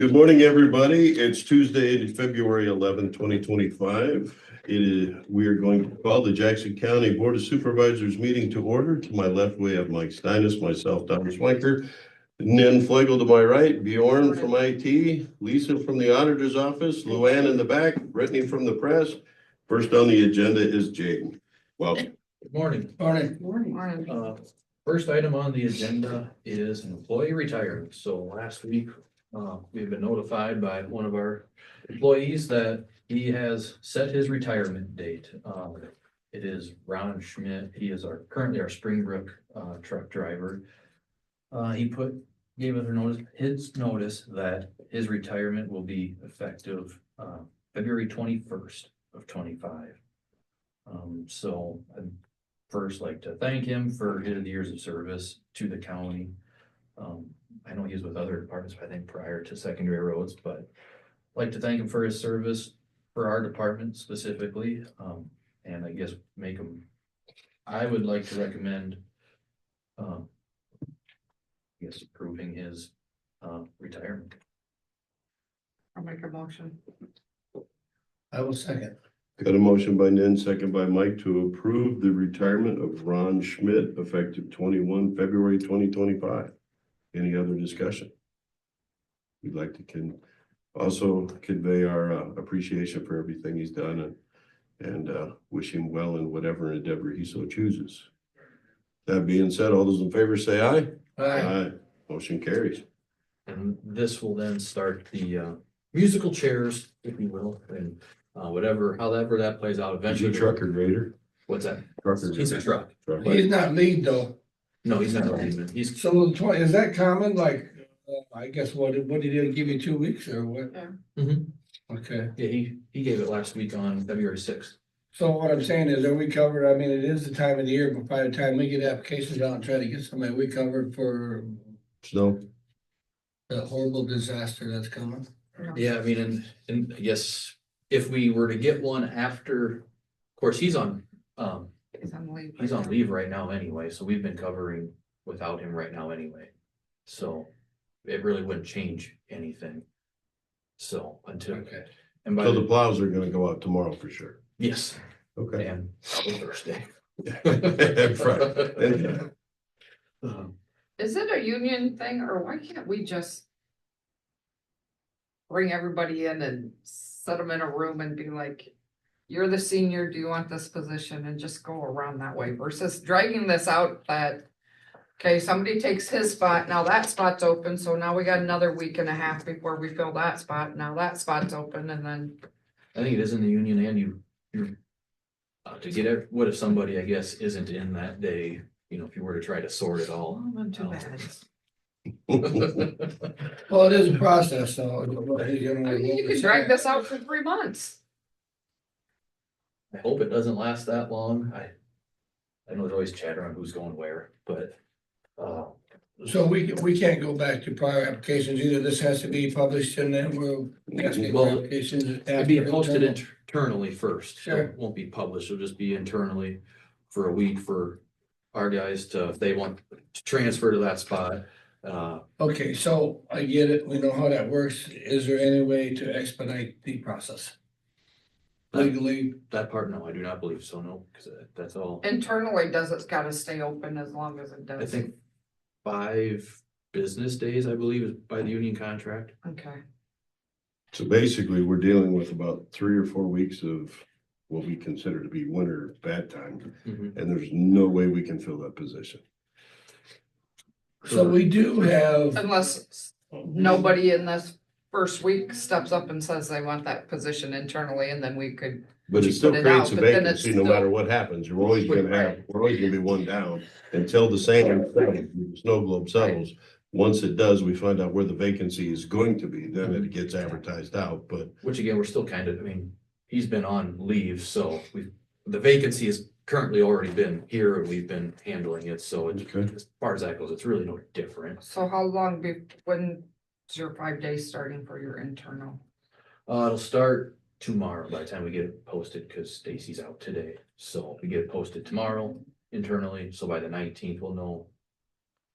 Good morning, everybody. It's Tuesday, February 11, 2025. We are going to call the Jackson County Board of Supervisors meeting to order. To my left, we have Mike Steinis, myself, Don Schwenker, Nan Flegel to my right, Bjorn from IT, Lisa from the auditor's office, Luann in the back, Brittany from the press. First on the agenda is Jaden. Welcome. Good morning. Morning. First item on the agenda is employee retirement. So last week, we've been notified by one of our employees that he has set his retirement date. It is Ron Schmidt. He is currently our Springbrook, truck driver. He gave us his notice that his retirement will be effective, February 21st of 25. So I'd first like to thank him for his years of service to the county. I know he was with other departments, I think prior to secondary roads, but I'd like to thank him for his service for our department specifically. And I guess I would like to recommend, approving his, retirement. I'll make a motion. I will second. Got a motion by Nan, second by Mike to approve the retirement of Ron Schmidt effective February 2025. Any other discussion? We'd like to also convey our appreciation for everything he's done and wish him well in whatever endeavor he so chooses. That being said, all those in favor say aye. Aye. Motion carries. And this will then start the, musical chairs, if you will, and however that plays out Is eventually. he truck or grader? What's that? Trucker. He's a truck. He's not lead though. No, he's not leaving. He's, So the 20, is that common? Like, I guess what did he give you 2 weeks or what? Mhm. Okay. Yeah, he gave it last week on February 6th. So what I'm saying is, are we covered? I mean, it is the time of the year, but by the time we get applications out and try to get somebody, we covered for Snow. the horrible disaster that's coming. Yeah, I mean, and I guess if we were to get one after, of course, he's on leave. he's on leave right now anyway, so we've been covering without him right now anyway. So it really wouldn't change anything. So until, Okay. and by So the plows are gonna go out tomorrow for sure. yes, Okay. and probably Thursday. Right. Is it a union thing or why can't we just bring everybody in and set them in a room and be like, you're the senior, do you want this position? And just go around that way versus dragging this out that, okay, somebody takes his spot, now that spot's open, so now we got another week and a half before we fill that spot, now that spot's open and then. I think it is in the union and you're to get it, what if somebody, I guess, isn't in that day, if you were to try to sort it all. Too bad. Well, it is a process, so. You could drag this out for 3 months. I hope it doesn't last that long. I know there's always chatter on who's going where, but So we can't go back to prior applications either. This has to be published and then we'll. Well, applications. it'd be posted internally first. So Sure. it won't be published. It'll just be internally for a week for our guys if they want to transfer to that spot. Okay, so I get it. We know how that works. Is there any way to expedite the process? Legally, That part, no, I do not believe so, no, because that's all. Internally, does it's gotta stay open as long as it does? I think 5 business days, I believe, is by the union contract. Okay, So basically, we're dealing with about 3 or 4 weeks of what we consider to be winter bad time, Mhm. and there's no way we can fill that position. so we do have. unless nobody in this first week steps up and says they want that position internally, and then we could. But it still Put it creates out, a but then it's vacancy no still- matter what happens. We're always gonna be one down until the snow globe settles. Once it does, we find out where the vacancy is going to be, then it gets advertised out, but Which again, we're still he's been on leave, so the vacancy has currently already been here and we've been handling it, so Okay. as far as that goes, it's really no different. So how long when's your 5 days starting for your internal? It'll start tomorrow by the time we get it posted, because Stacy's out today, so we get it posted tomorrow internally, so by the 19th, we'll know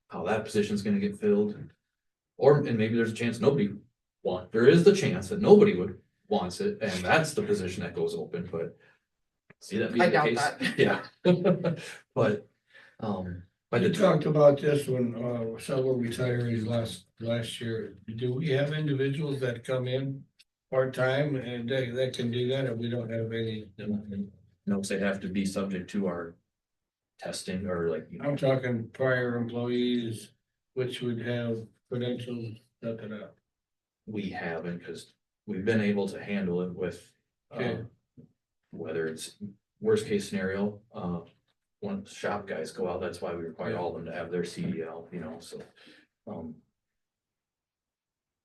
how that position's gonna get filled. And maybe there's a chance nobody want, there is the chance that nobody would wants it, and that's the position that goes open, but. See that I being the doubt case? that. Yeah. But, by We the talked about this when, several retirees last year. Do we have individuals that come in part-time and that can do that, or we don't have any? notes, they have to be subject to our testing or like, I'm talking prior employees, which would have credentials, we haven't, because we've been able to handle it with, Okay. whether it's worst case scenario, when shop guys go out, that's why we require all of them to have their CDL, so.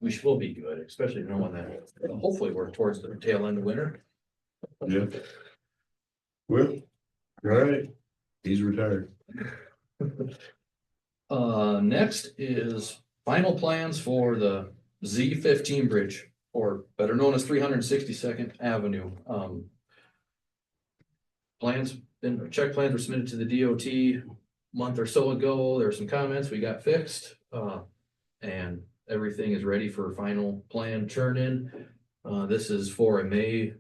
We will be good, especially knowing that hopefully we're towards the tail end of winter. Yeah. Well, all right, he's retired. Next is final plans for the Z15 bridge, or better known as 362nd Avenue. Check plans were submitted to the DOT month or so ago. There were some comments we got fixed, and everything is ready for final plan turn in. This is for a May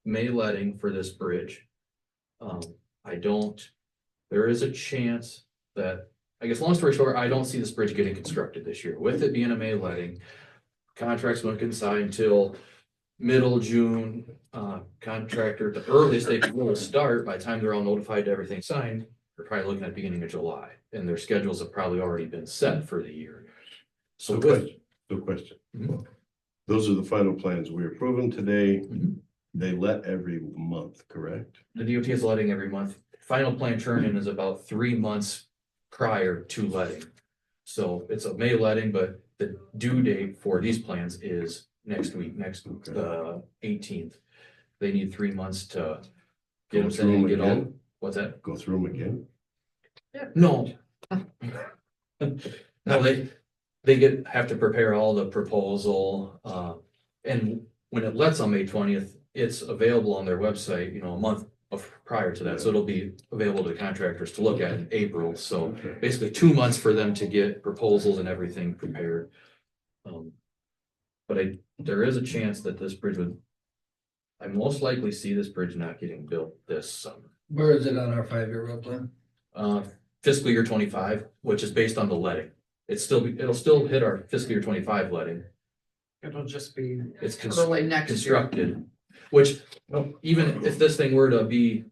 letting for this bridge. There is a chance that, I guess, long story short, I don't see this bridge getting constructed this year. With it being a May letting, contracts won't get signed until middle June. Contractor, the earliest they will start, by the time they're all notified to everything signed, they're probably looking at beginning of July, and their schedules have probably already been set for the year. So Question. Mhm. Those are the final plans. We approve them today. Mhm. They let every month, correct? The DOT is letting every month. Final plan turn in is about 3 months prior to letting. So it's a May letting, but the due date for these plans is next week, Okay. the 18th. They need 3 months to get Go them through sent and them get all, again? what's that? Go through them again? No. No, they have to prepare all the proposal, and when it lets on May 20th, it's available on their website, a month prior to that, so it'll be available to contractors to look at in April, so Okay. basically 2 months for them to get proposals and everything prepared. But there is a chance that this bridge I most likely see this bridge not getting built this summer. Where is it on our 5-year road plan? Fiscal year 25, which is based on the letting. It'll still hit our fiscal year 25 letting. It'll just be It's early next year. constructed, which even if this thing were to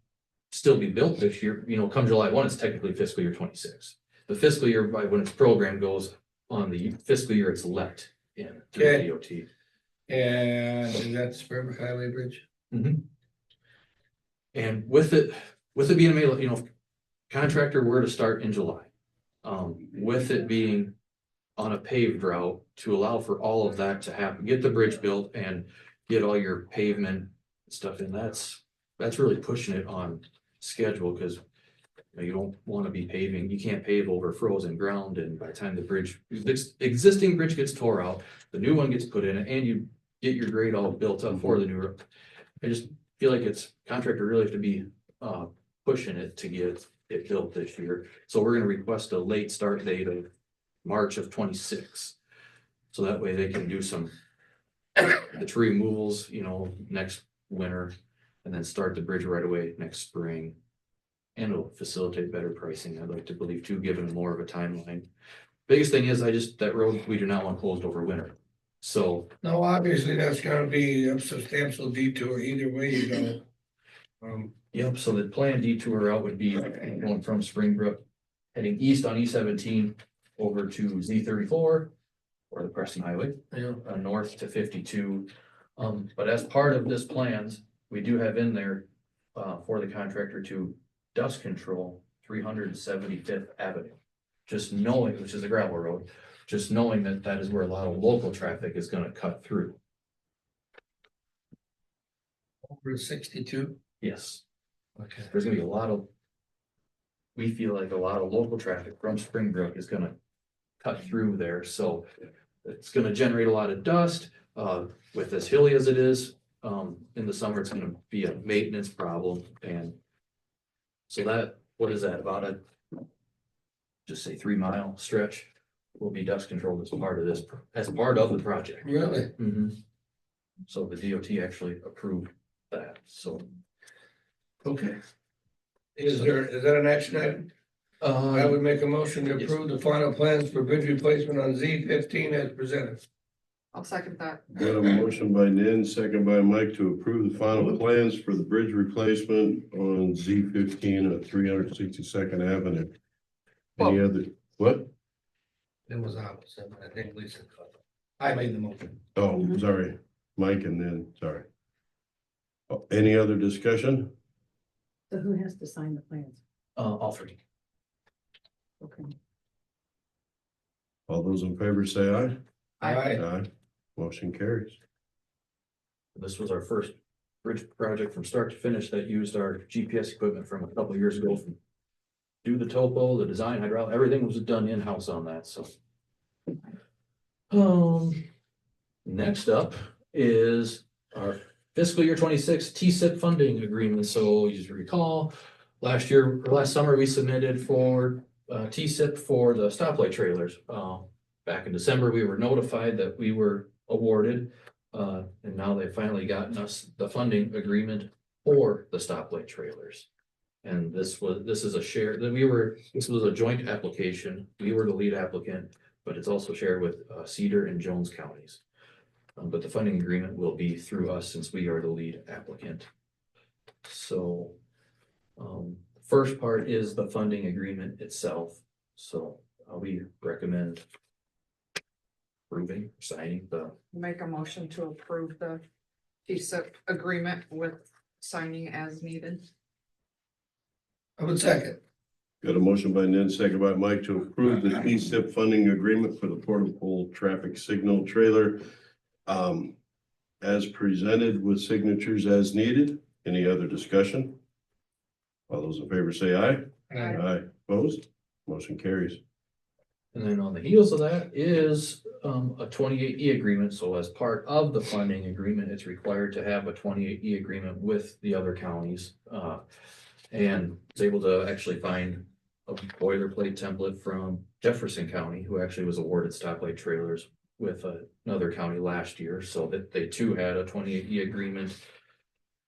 still be built this year, come July 1, it's technically fiscal year 26. The fiscal year by when its program goes on the fiscal year it's let in through the DOT. And is that Suburban Highway Bridge? And with it being a May, contractor were to start in July. With it being on a paved route, to allow for all of that to happen, get the bridge built and get all your pavement stuff in, that's really pushing it on schedule, because you don't want to be paving, you can't pave over frozen ground, and by the time the existing bridge gets tore out, the new one gets put in, and you get your grade all built up for the new road. I just feel like contractor really have to be pushing it to get it built this year. So we're gonna request a late start date of March of 26. So that way they can do the tree removals, next winter, and then start the bridge right away next spring. And it'll facilitate better pricing, I'd like to believe too, given more of a timeline. Biggest thing is that road, we do not want closed over winter. So, No, obviously that's gonna be a substantial detour either way you go. yep, so the planned detour route would be going from Springbrook, heading east on E17 over to Z34 or the Preston Highway, north to 52. But as part of this plans, we do have in there for the contractor to dust control 375th Avenue. Just knowing, which is a gravel road, just knowing that is where a lot of local traffic is gonna cut through. Over 62. Yes, Okay. there's gonna be we feel like a lot of local traffic from Springbrook is gonna cut through there, so it's gonna generate a lot of dust. With as hilly as it is, in the summer, it's gonna be a maintenance problem, and so what is that, about just say 3 mile stretch will be dust controlled as part of this, as part of the project. Really? Mhm. So the DOT actually approved that, so. Okay. Is that an action item? I would make a motion to approve the final plans for bridge replacement on Z15 as presented. I'll second that. Got a motion by Nan, second by Mike to approve the final plans for the bridge replacement on Z15 at 362nd Avenue. Any other, what? It was opposite, I think Lisa. I made the motion. Oh, sorry, Mike and then, sorry. Oh, any other discussion? So who has to sign the plans? All three. Okay. All those in favor say aye. Aye. Aye. Motion carries. This was our first bridge project from start to finish that used our GPS equipment from a couple of years ago. Do the topo, the design, hydraulic, everything was done in-house on that, so. Next up is our fiscal year 26 T-SIP funding agreement. So you recall, last summer, we submitted for T-SIP for the stoplight trailers. Back in December, we were notified that we were awarded, and now they've finally gotten us the funding agreement for the stoplight trailers. And this is a share that this was a joint application. We were the lead applicant, but it's also shared with Cedar and Jones counties. But the funding agreement will be through us since we are the lead applicant. So, first part is the funding agreement itself. So we recommend approving, signing the. Make a motion to approve the TSIP agreement with signing as needed. I would second. Got a motion by Nan, second by Mike to approve the T-SIP funding agreement for the portable traffic signal trailer. As presented with signatures as needed. Any other discussion? All those in favor say aye. Aye. Aye. Opposed? Motion carries. And then on the heels of that is a 28E agreement. So as part of the funding agreement, it's required to have a 28E agreement with the other counties. And was able to actually find a boilerplate template from Jefferson County, who actually was awarded stoplight trailers with another county last year, so that they too had a 28E agreement.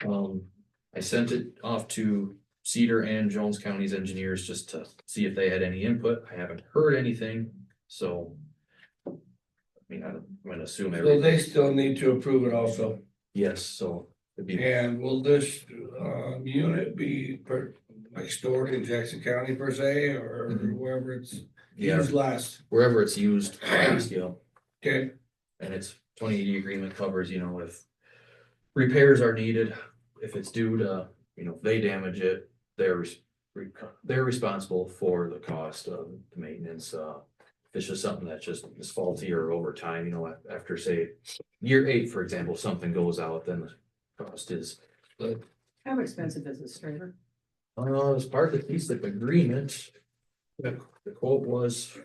I sent it off to Cedar and Jones County's engineers just to see if they had any input. I haven't heard anything, so. I mean, I'm gonna assume So everything. they still need to approve it also. Yes, so. It'd be, And will this unit be like stored in Jackson County per se, or Mhm. wherever it's yeah, used last? wherever it's used, you know. Okay, And it's 28E agreement covers, you know, if repairs are needed, if it's due to, you know, if they damage it, they're responsible for the cost of the maintenance. If it's just something that just is faulty or over time, you know, after say year 8, for example, something goes out, then the cost is. How expensive is this trailer? As part of the TSIP agreement, the quote was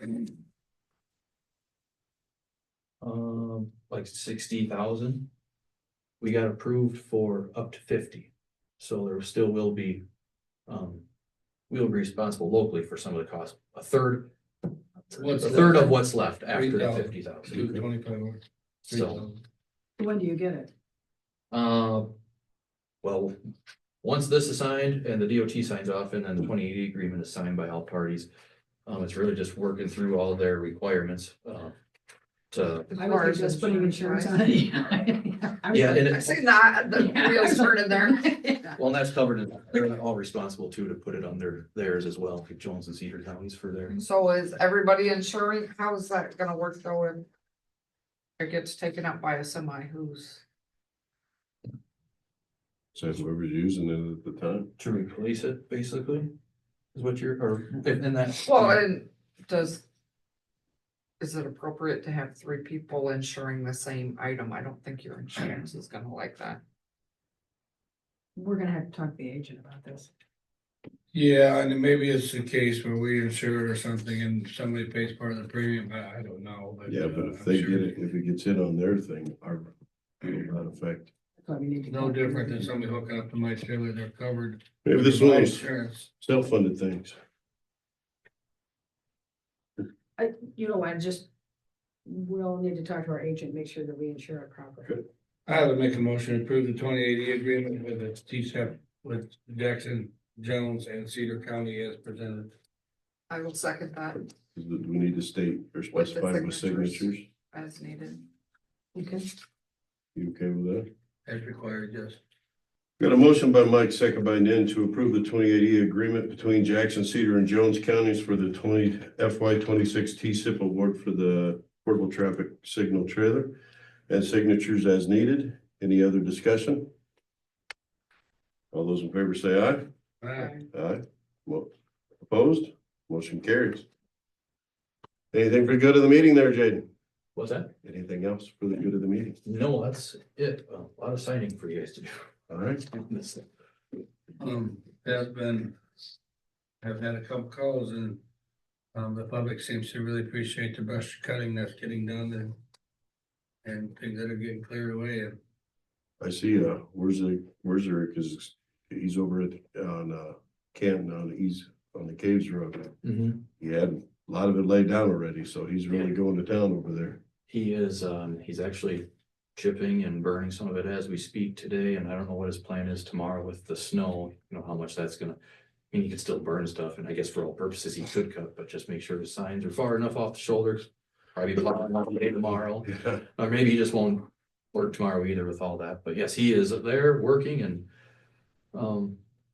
like 60,000. We got approved for up to 50. So there still will be, we'll be responsible locally for some of the costs. A third of what's left after the 50,000. 225. So, When do you get it? well, once this is signed and the DOT signs off and then the 28E agreement is signed by all parties, it's really just working through all of their requirements, I was just putting insurance on it. Yeah, and I see that, the wheels turning there. well, and that's covered in, they're all responsible too, to put it on theirs as well, like Jones and Cedar counties for their. So is everybody insuring? How's that gonna work though? If it gets taken up by a semi, who's? So whoever's using it at the time. To replace it, basically, is what you're, or, and that. Well, and is it appropriate to have 3 people insuring the same item? I don't think your insurance is gonna like that. We're gonna have to talk to the agent about this. Yeah, and maybe it's the case where we insure it or something and somebody pays part of the premium, I don't know. But, Yeah, but if I'm they sure get it, if it gets hit on their thing, our, will not affect. That's why we need to. No different than somebody hooking up to my trailer, they're covered. Maybe this is one by of those insurance. self-funded things. You know what, just, we'll need to talk to our agent, make sure that we insure it properly. Good. I would make a motion to approve the 2080 agreement with the TSEP with Jackson, Jones and Cedar County as presented. I will second that Do we need to state or With the specify with signatures. signatures? as needed. Okay. You okay with that? As required, yes. Got a motion by Mike, second by Nan to approve the 2080 agreement between Jackson, Cedar and Jones counties for the FY 26 TSIP award for the portable traffic signal trailer and signatures as needed. Any other discussion? All those in favor say aye. Aye. Opposed? Motion carries. Anything for the good of the meeting there, Jaden? What's that? Anything else for the good of the meeting? No, that's it. A lot of signing for you guys to do. All right. Has been, I've had a couple calls and the public seems to really appreciate the brush cutting that's getting done and things that are getting cleared away. And I see, where's Eric? Cause he's over at, on, Canton on the Caves Road. Mm-hmm. He had a lot of it laid down already, so he's really going to town over there. He is, he's actually chipping and burning some of it as we speak today, and I don't know what his plan is tomorrow with the snow, you know, how much that's gonna. I mean, he could still burn stuff, and I guess for all purposes he could cut, but just make sure the signs are far enough off the shoulders. Probably plowing all day tomorrow, Yeah. or maybe he just won't work tomorrow either with all that, but yes, he is there working and.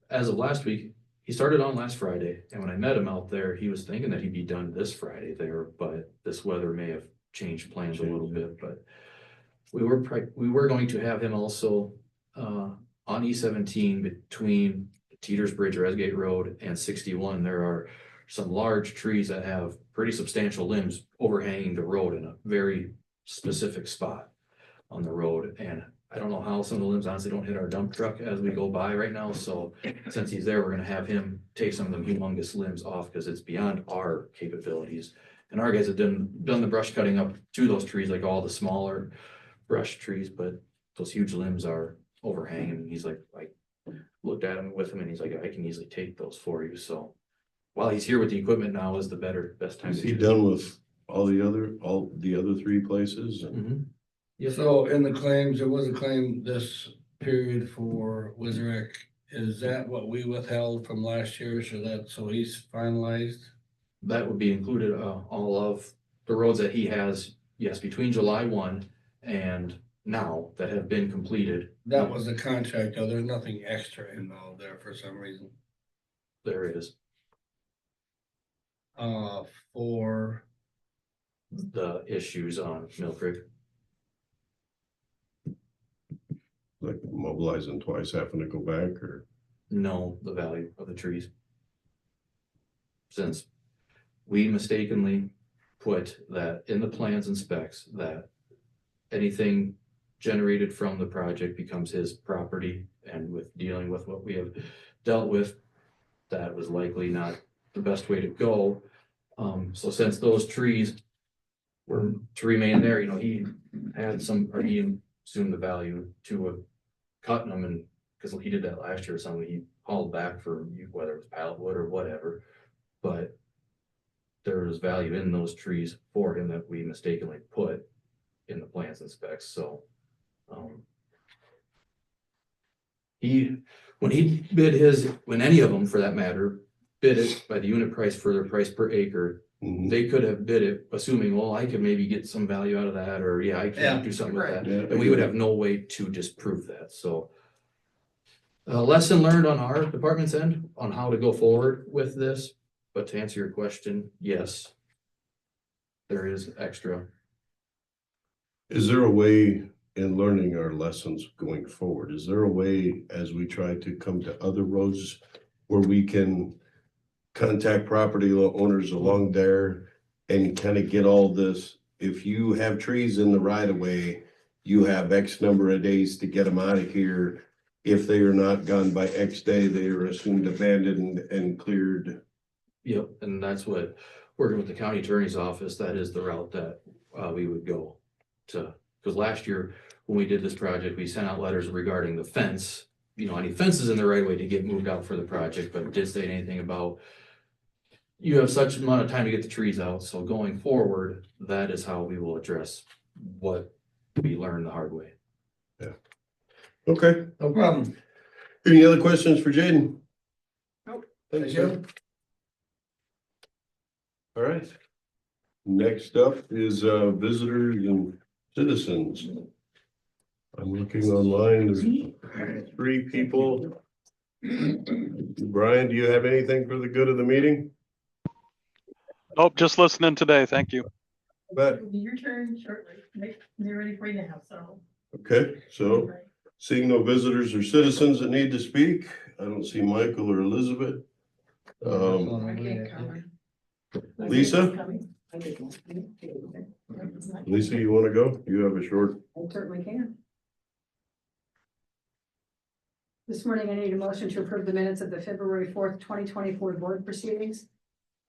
As of last week, he started on last Friday, and when I met him out there, he was thinking that he'd be done this Friday there, but this weather may have changed plans a little bit, but. We were going to have him also on E17 between Teeters Bridge, Resgate Road and 61. There are some large trees that have pretty substantial limbs overhanging the road in a very specific spot on the road. And I don't know how some of the limbs honestly don't hit our dump truck as we go by right now. So since he's there, we're gonna have him take some of them humongous limbs off because it's beyond our capabilities. And our guys have done the brush cutting up to those trees, like all the smaller brush trees, but those huge limbs are overhanging. He's like, I looked at him with him and he's like, I can easily take those for you. So while he's here with the equipment now is the best time. Is to he do done with all the other three places? it. Mhm. Yes. so in the claims, there was a claim this period for Wizarek. Is that what we withheld from last year? So he's finalized? That would be included, all of the roads that he has, yes, between July 1 and now that have been completed. That was the contract, though. There's nothing extra involved there for some reason. There is For the issues on Mill Creek. Like mobilizing twice, having to go back, or? Know the value of the trees. Since we mistakenly put that in the plans and specs that anything generated from the project becomes his property, and with dealing with what we have dealt with, that was likely not the best way to go. So since those trees were to remain there, you know, he had some, or he assumed the value to have cutting them, and because he did that last year or something, he hauled back for whether it was pallet wood or whatever, but there was value in those trees for him that we mistakenly put in the plans and specs. So when any of them for that matter bid it by the unit price for their price per acre, Mhm. they could have bid it assuming, well, I could maybe get some value out of that, or I Yeah. can do something with that. Yeah, And we would have no way to disprove that. So lesson learned on our department's end on how to go forward with this. But to answer your question, yes, there is extra. Is there a way in learning our lessons going forward? Is there a way as we try to come to other roads where we can contact property owners along there and kind of get all this? If you have trees in the right of way, you have X number of days to get them out of here. If they are not gone by X day, they are assumed abandoned and cleared. Yep, and that's what, working with the county attorney's office, that is the route that we would go to. Because last year, when we did this project, we sent out letters regarding the fence. You know, any fences in the right way to get moved out for the project, but it did say anything about you have such amount of time to get the trees out, so going forward, that is how we will address what we learned the hard way. Okay, No problem. any other questions for Jaden? Nope. Thanks, Jim. All right. Next up is visitors and citizens. I'm looking online, there's 3 people. Brian, do you have anything for the good of the meeting? Nope, just listening today. Thank you. But, It'll be your turn shortly. They're ready for you now, so. okay, so seeing no visitors or citizens that need to speak, I don't see Michael or Elizabeth. I can't comment. Lisa? Lisa, you want to go? You have a short. I certainly can. This morning, I need a motion to approve the minutes of the February 4th, 2024 board proceedings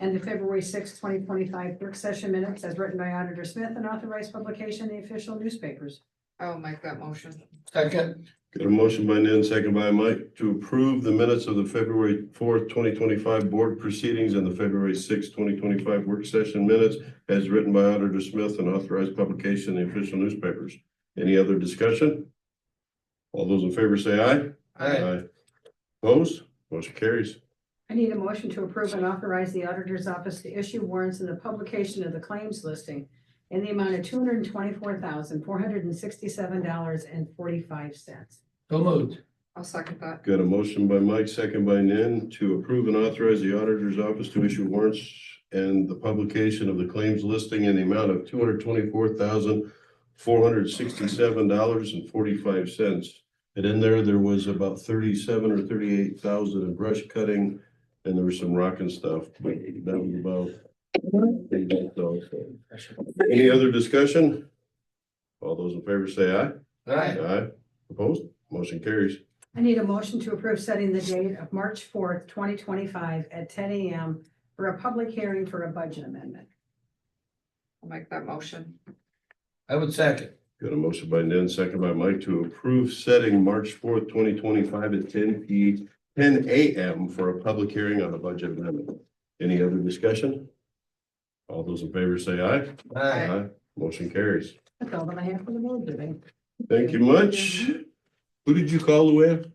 and the February 6th, 2025 work session minutes as written by Auditor Smith and authorized publication in the official newspapers. I'll make that motion. Second. Got a motion by Nan, second by Mike, to approve the minutes of the February 4th, 2025 board proceedings and the February 6th, 2025 work session minutes as written by Auditor Smith and authorized publication in the official newspapers. Any other discussion? All those in favor say aye. Aye. Opposed? Motion carries. I need a motion to approve and authorize the auditor's office to issue warrants in the publication of the claims listing in the amount of $224,467.45. So moved. I'll second that. Got a motion by Mike, second by Nan, to approve and authorize the auditor's office to issue warrants and the publication of the claims listing in the amount of $224,467.45. And in there was about 37 or 38,000 in brush cutting, and there was some rock and stuff, but that was about. Any other discussion? All those in favor say aye. Aye. Aye. Opposed? Motion carries. I need a motion to approve setting the date of March 4th, 2025 at 10 a.m. for a public hearing for a budget amendment. I'll make that motion. I would second. Got a motion by Nan, second by Mike to approve setting March 4th, 2025 at 10 a.m. for a public hearing on a budget amendment. Any other discussion? All those in favor say aye. Aye. Motion carries. That's all that I have for the board today. Thank you much. Who did you call, Luann?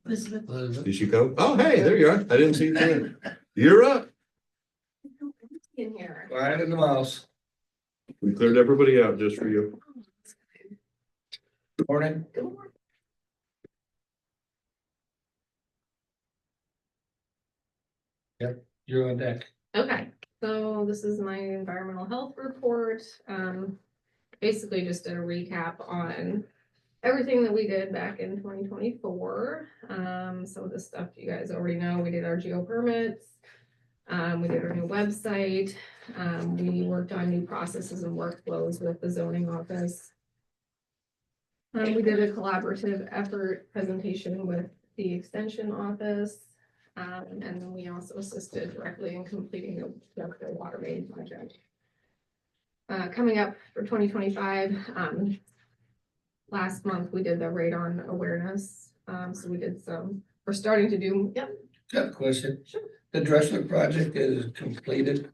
Elizabeth. Did she come? Oh, hey, there you are. I didn't see you come in. You're up. In here. Quiet in the mouse. We cleared everybody out just for you. Morning. Yep, you're on deck. Okay, so this is my environmental health report. Basically just a recap on everything that we did back in 2024. Some of the stuff you guys already know. We did our geo permits. We did our new website. We worked on new processes and workflows with the zoning office. We did a collaborative effort presentation with the extension office. And then we also assisted directly in completing the water main project. Coming up for 2025, last month we did the radon awareness. So we did we're starting to do, yep. Got a question. Sure. The Dressler project is completed.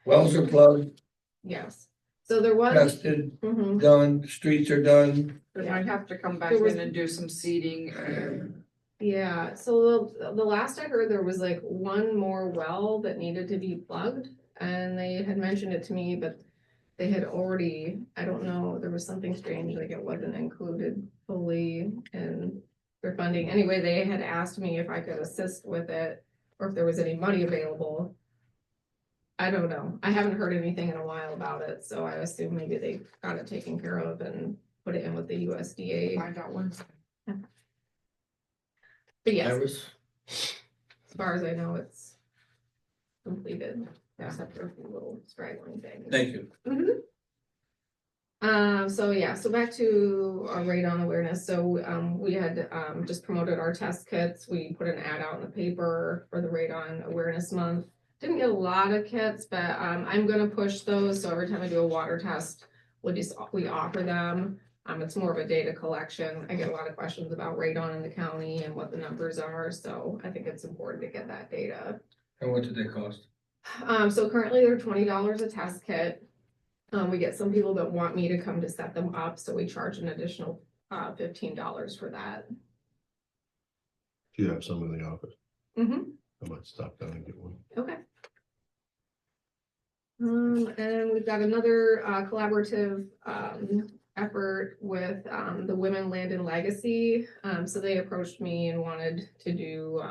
Wells are plugged, Yes. So there was. tested, Mhm. done, streets are done. They might have to come back There was- in and do some seeding. Yeah, so the last I heard, there was like one more well that needed to be plugged, and they had mentioned it to me, but they had already, I don't know, there was something strange, like it wasn't included fully in their funding. Anyway, they had asked me if I could assist with it, or if there was any money available. I don't know. I haven't heard anything in a while about it, so I assume maybe they got it taken care of and put it in with the USDA. Find out when. But yes, Iris. as far as I know, it's completed, except for a few little straggling things. Thank you. So yeah, so back to our radon awareness. So, we had, just promoted our test kits. We put an ad out in the paper for the radon awareness month. Didn't get a lot of kits, but, I'm gonna push those. So every time I do a water test, we offer them. It's more of a data collection. I get a lot of questions about radon in the county and what the numbers are. So I think it's important to get that data. And what did they cost? So currently they're $20 a test kit. We get some people that want me to come to set them up, so we charge an additional $15 for that. Do you have some in the office? Mm-hmm. I might stop down and get one. Okay. And we've got another collaborative effort with the Women Land and Legacy. So they approached me and wanted to do,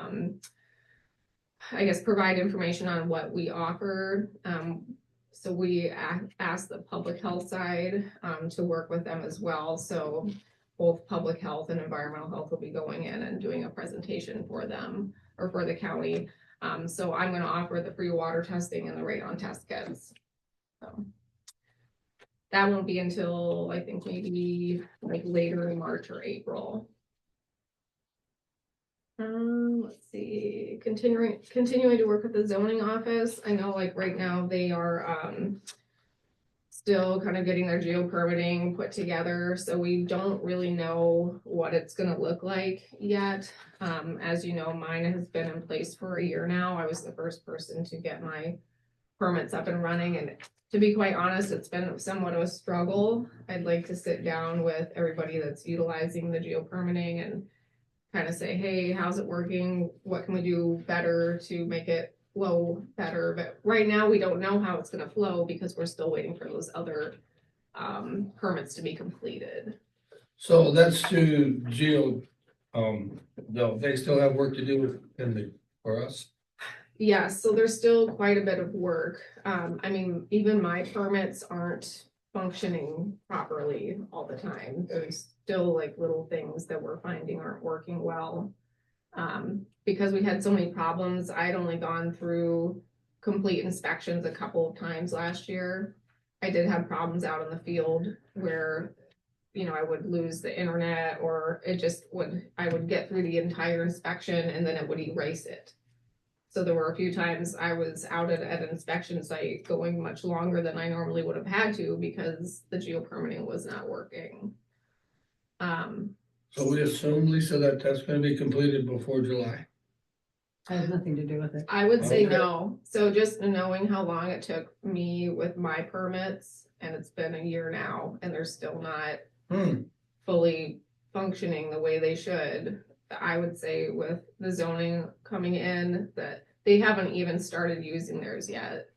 I guess, provide information on what we offer. So we asked the public health side to work with them as well. So both public health and environmental health will be going in and doing a presentation for them or for the county. So I'm going to offer the free water testing and the radon test kits. So that won't be until I think maybe like later in March or April. Let's see, continuing to work with the zoning office. I know like right now they are still kind of getting their geo permitting put together, so we don't really know what it's gonna look like yet. As you know, mine has been in place for a year now. I was the first person to get my permits up and running, and to be quite honest, it's been somewhat of a struggle. I'd like to sit down with everybody that's utilizing the geo permitting and kind of say, hey, how's it working? What can we do better to make it flow better? But right now we don't know how it's going to flow because we're still waiting for those other permits to be completed. So that's to Geo, no, they still have work to do for us. Yeah, so there's still quite a bit of work. I mean, even my permits aren't functioning properly all the time. There's still like little things that we're finding aren't working well. Because we had so many problems, I'd only gone through complete inspections a couple of times last year. I did have problems out in the field where, you know, I would lose the internet or I would get through the entire inspection and then it would erase it. So there were a few times I was out at an inspection site going much longer than I normally would have had to because the geo permitting was not working. So we assume, Lisa, that that's gonna be completed before July. I have nothing to do with it. I would say Okay. no. So just knowing how long it took me with my permits, and it's been a year now, and they're still not fully functioning the way they should. I would say with the zoning coming in that they haven't even started using theirs yet.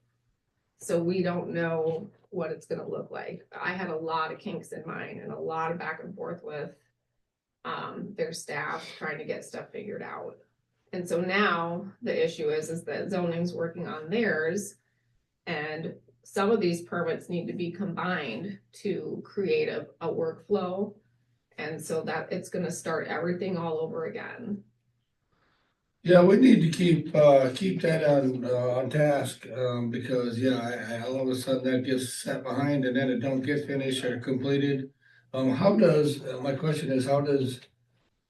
So we don't know what it's gonna look like. I had a lot of kinks in mine and a lot of back and forth with their staff trying to get stuff figured out. And so now the issue is that zoning's working on theirs, and some of these permits need to be combined to create a workflow. And so that it's gonna start everything all over again. Yeah, we need to keep that on task, because, yeah, all of a sudden that gets set behind and then it don't get finished or completed. My question is, how does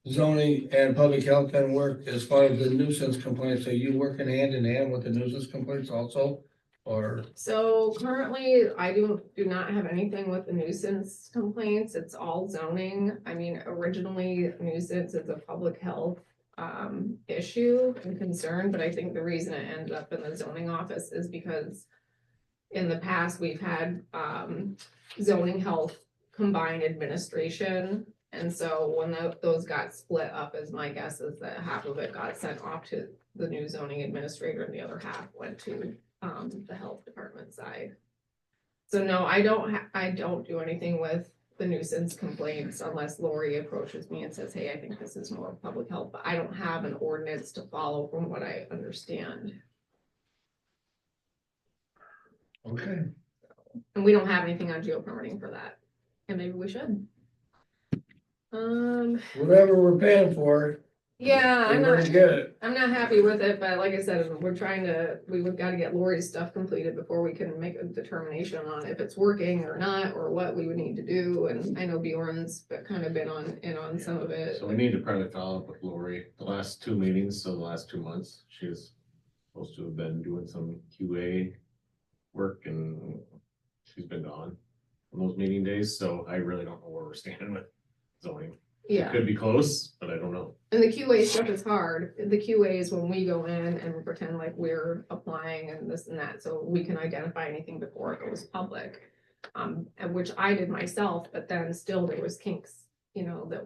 zoning and public health then work as far as the nuisance complaints? Are you working hand in hand with the nuisance complaints also? Or, So currently, I do not have anything with the nuisance complaints. It's all zoning. I mean, originally nuisance is a public health issue and concern, but I think the reason it ended up in the zoning office is because in the past, we've had zoning health combined administration. And so when those got split up, as my guess is that half of it got sent off to the new zoning administrator and the other half went to the health department side. So no, I don't do anything with the nuisance complaints unless Lori approaches me and says, hey, I think this is more public health, but I don't have an ordinance to follow from what I understand. okay. And we don't have anything on geo permitting for that. And maybe we should. Whatever we're paying for, Yeah, we're gonna get it. I'm not happy with it, but like I said, we've got to get Lori's stuff completed before we can make a determination on if it's working or not, or what we would need to do. And I know Bjorn's kind of been on some of it. So we need to probably follow up with Lori, the last 2 meetings, so the last 2 months, she was supposed to have been doing some QA work and she's been gone on those meeting days, so I really don't know where we're standing with zoning. Yeah. Could be close, but I don't know. And the QA stuff is hard. The QA is when we go in and we pretend like we're applying and this and that, so we can identify anything before it goes public. And which I did myself, but then still there was kinks, you know, that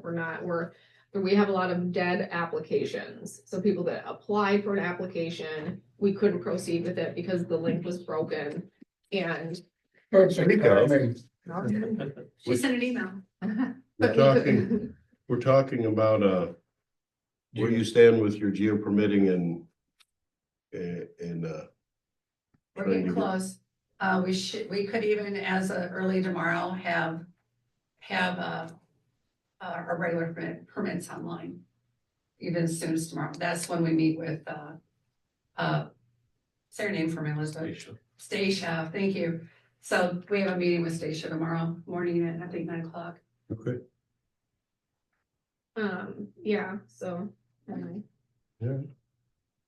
we have a lot of dead applications. So people that applied for an application, we couldn't proceed with it because the link was broken. And Perfect timing. She sent an email. We're talking about, where you stand with your geo permitting and, We're trying to getting get- close. We could even, as early tomorrow, have our regular permits online. Even as soon as tomorrow. That's when we meet with, say her name for me, Elizabeth. Stacia, thank you. So we have a meeting with Stacia tomorrow morning at, I think, 9:00. okay, yeah, so. anyway. yeah.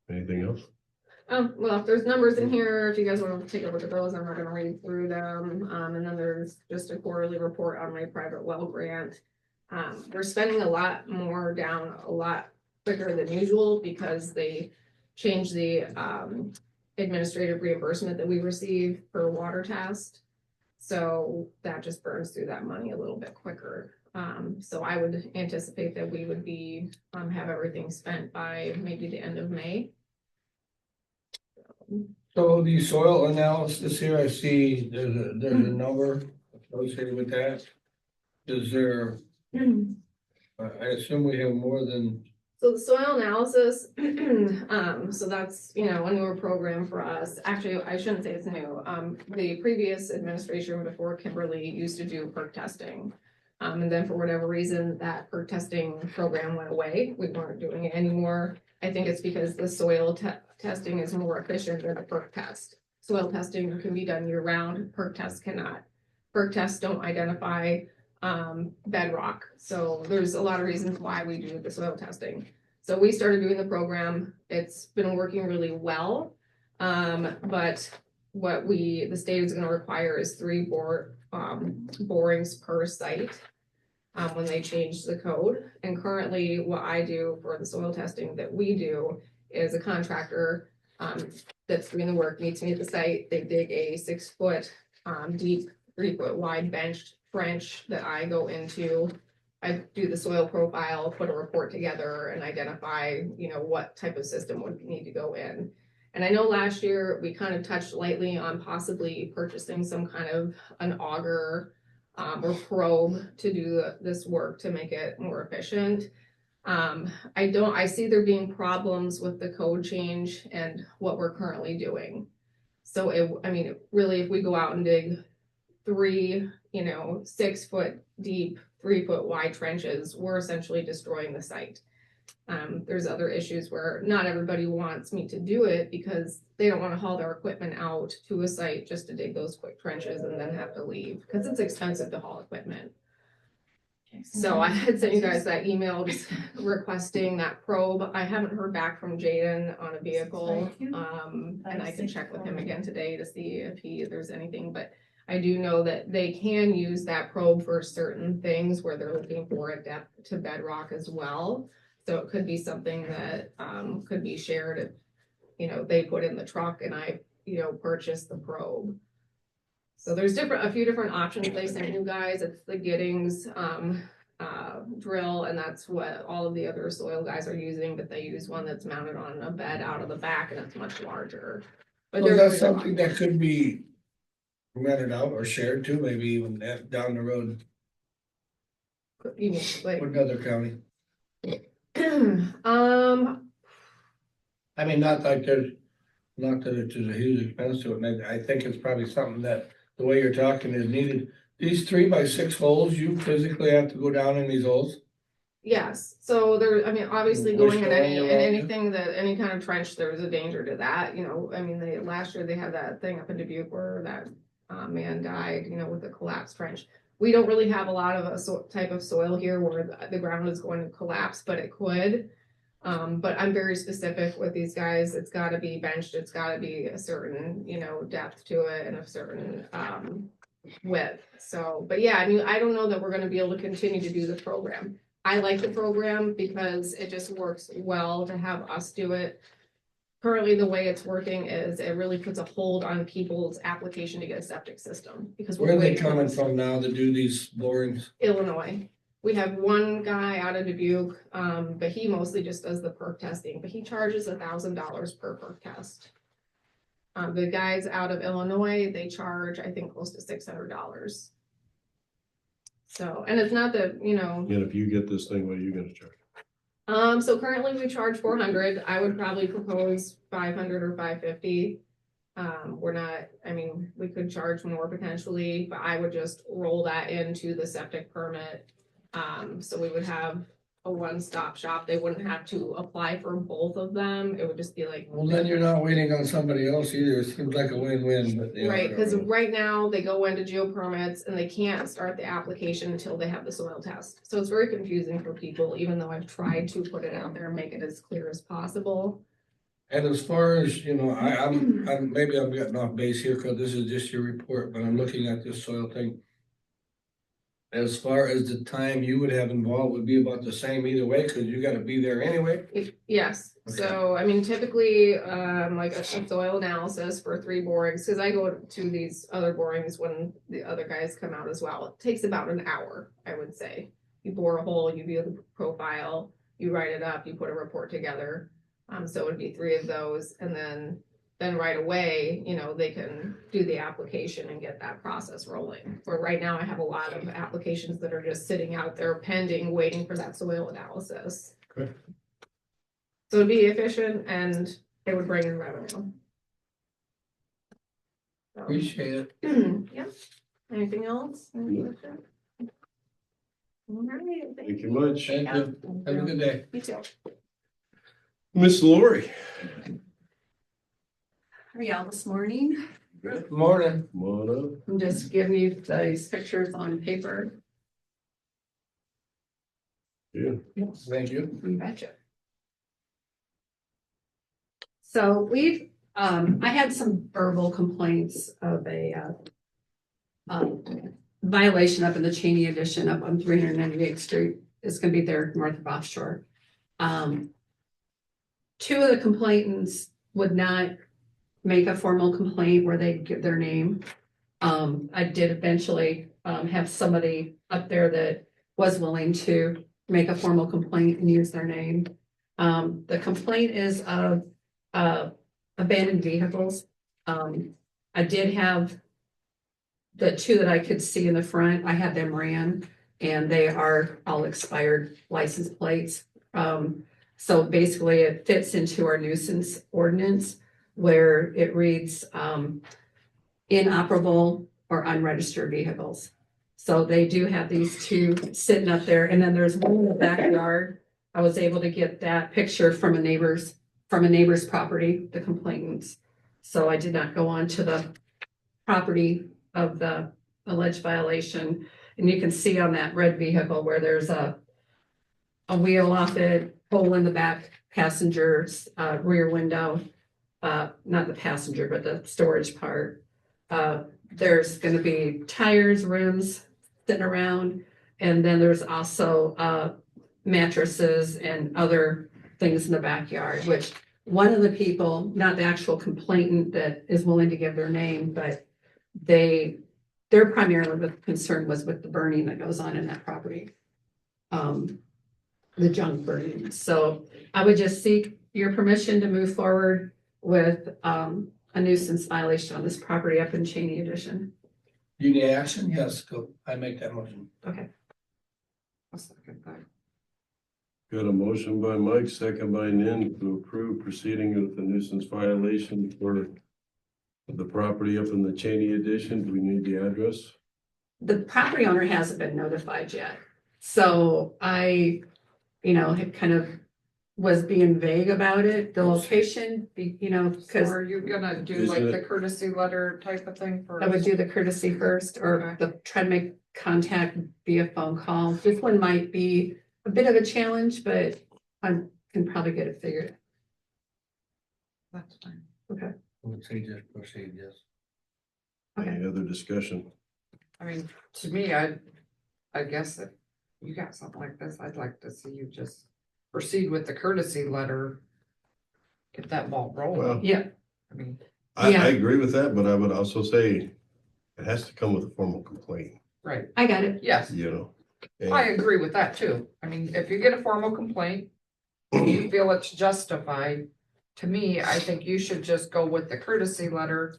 Anything else? Well, if there's numbers in here, if you guys want to take a look at those, I'm not gonna read through them. And then there's just a quarterly report on my private well grant. We're spending a lot more down a lot quicker than usual because they changed the administrative reimbursement that we receive per water test. So that just burns through that money a little bit quicker. So I would anticipate that we would be have everything spent by maybe the end of May. So the soil analysis here, I see there's a number associated with that. Is there, I assume we have more than, So the soil analysis, so that's, you know, a newer program for us. Actually, I shouldn't say it's new. The previous administration before Kimberly used to do perk testing. And then for whatever reason, that perk testing program went away. We weren't doing it anymore. I think it's because the soil testing is more efficient than a perk test. Soil testing can be done year round, perk tests cannot. Perk tests don't identify bedrock. So there's a lot of reasons why we do the soil testing. So we started doing the program. It's been working really well. But what the state is gonna require is 3 borings per site. When they change the code. And currently what I do for the soil testing that we do is a contractor that's doing the work meets me at the site. They dig a 6-foot deep, 3-foot wide benched trench that I go into. I do the soil profile, put a report together and identify, you know, what type of system would need to go in. And I know last year we kind of touched lightly on possibly purchasing some kind of an auger or probe to do this work to make it more efficient. I see there being problems with the code change and what we're currently doing. So really, if we go out and dig 3, 6-foot deep, 3-foot wide trenches, we're essentially destroying the site. There's other issues where not everybody wants me to do it because they don't want to haul their equipment out to a site just to dig those quick trenches and then have to leave because it's expensive to haul equipment. So I had sent you guys that email just requesting that probe. I haven't heard back from Jaden on a vehicle. And I can check with him again today to see if there's anything, but I do know that they can use that probe for certain things where they're looking for a depth to bedrock as well. So it could be something that could be shared if, they put in the truck and I, purchase the probe. So there's a few different options they sent you guys. It's the Giddings drill, and that's what all of the other soil guys are using, but they use one that's mounted on a bed out of the back and it's much larger. But so there's that's something that could be rented out or shared too, maybe even down the road you mean, like, with another county. I mean, not that it's a huge expense to it, and I think it's probably something that the way you're talking is needed. These 3x6 holes, you physically have to go down in these holes? Yes, so obviously Push going in the line around it. anything any kind of trench, there's a danger to that, last year they had that thing up in Dubuque where that man died, with the collapsed trench. We don't really have a lot of a type of soil here where the ground is going to collapse, but it could. But I'm very specific with these guys. It's gotta be benched, it's gotta be a certain, depth to it and a certain width. So, but yeah, I don't know that we're gonna be able to continue to do the program. I like the program because it just works well to have us do it. Currently, the way it's working is it really puts a hold on people's application to get a septic system because Where we're are they waiting for coming this. from now to do these borings? Illinois. We have one guy out of Dubuque, but he mostly just does the perk testing, but he charges $1,000 per perk test. The guys out of Illinois, they charge, I think, close to $600. So, and it's not that, you know, And if you get this thing, what are you gonna charge? so currently we charge 400. I would probably propose 500 or 550. We're not, I mean, we could charge more potentially, but I would just roll that into the septic permit. So we would have a one-stop shop. They wouldn't have to apply for both of them. It would just be like. Well, then you're not waiting on somebody else either. It seems like a win-win, but. yeah, Right, because whatever. right now they go into geo permits and they can't start the application until they have the soil test. So it's very confusing for people, even though I've tried to put it out there and make it as clear as possible. And as far as, maybe I'm getting off base here because this is just your report, but I'm looking at this soil thing. As far as the time you would have involved would be about the same either way, because you gotta be there anyway. Yes, so I mean, typically, like a soil analysis for 3 borings, because I go to these other borings when the other guys come out as well. It takes about an hour, I would say. You bore a hole, you view the profile, you write it up, you put a report together. So it would be 3 of those, and then right away, you know, they can do the application and get that process rolling. For right now, I have a lot of applications that are just sitting out there pending, waiting for that soil analysis. Okay. So it'd be efficient and it would bring in revenue. So, Appreciate it. yeah. Anything else? Any No. questions? All right, Thank you much. Thank you. Have a good day. You too. Miss Lori. How are y'all this morning? Good morning. Come on up. I'm just giving you these pictures on paper. Yeah. Thank you. You betcha. So I had some verbal complaints of a violation up in the Cheney addition up on 398th Street. It's gonna be there north of Offshore. 2 of the complainants would not make a formal complaint where they give their name. I did eventually have somebody up there that was willing to make a formal complaint and use their name. The complaint is of abandoned vehicles. I did have the 2 that I could see in the front, I had them ran, and they are all expired license plates. So basically it fits into our nuisance ordinance where it reads inoperable or unregistered vehicles. So they do have these 2 sitting up there, and then there's one in the backyard. I was able to get that picture from a neighbor's property, the complainants. So I did not go on to the property of the alleged violation. And you can see on that red vehicle where there's a wheel off it, hole in the back passenger's rear window. Not the passenger, but the storage part. There's gonna be tires, rims sitting around, and then there's also mattresses and other things in the backyard, which one of the people, not the actual complainant that is willing to give their name, but their primarily concern was with the burning that goes on in that property. The junk burning. So I would just seek your permission to move forward with a nuisance violation on this property up in Cheney Addition. You need action? Yes, go. I make that motion. Okay. I'll second that. Got a motion by Mike, second by Nan to approve proceeding with the nuisance violation for the property up in the Cheney addition. Do we need the address? The property owner hasn't been notified yet. So I, had kind of was being vague about it, the location, because Or are you gonna do Isn't like it- the courtesy letter type of thing for? I would do the courtesy first or try to make contact via phone call. This one might be a bit of a challenge, but I can probably get it figured. That's fine. I would say just proceed, yes. Okay. Any other discussion? I mean, to me, I guess if you got something like this, I'd like to see you just proceed with the courtesy letter. Get that ball rolling. Well, Yeah, I mean, Yeah. I agree with that, but I would also say it has to come with a formal complaint, right, I got it. yes, you know? I And agree with that too. I mean, if you get a formal complaint, you feel it's justified. To me, I think you should just go with the courtesy letter.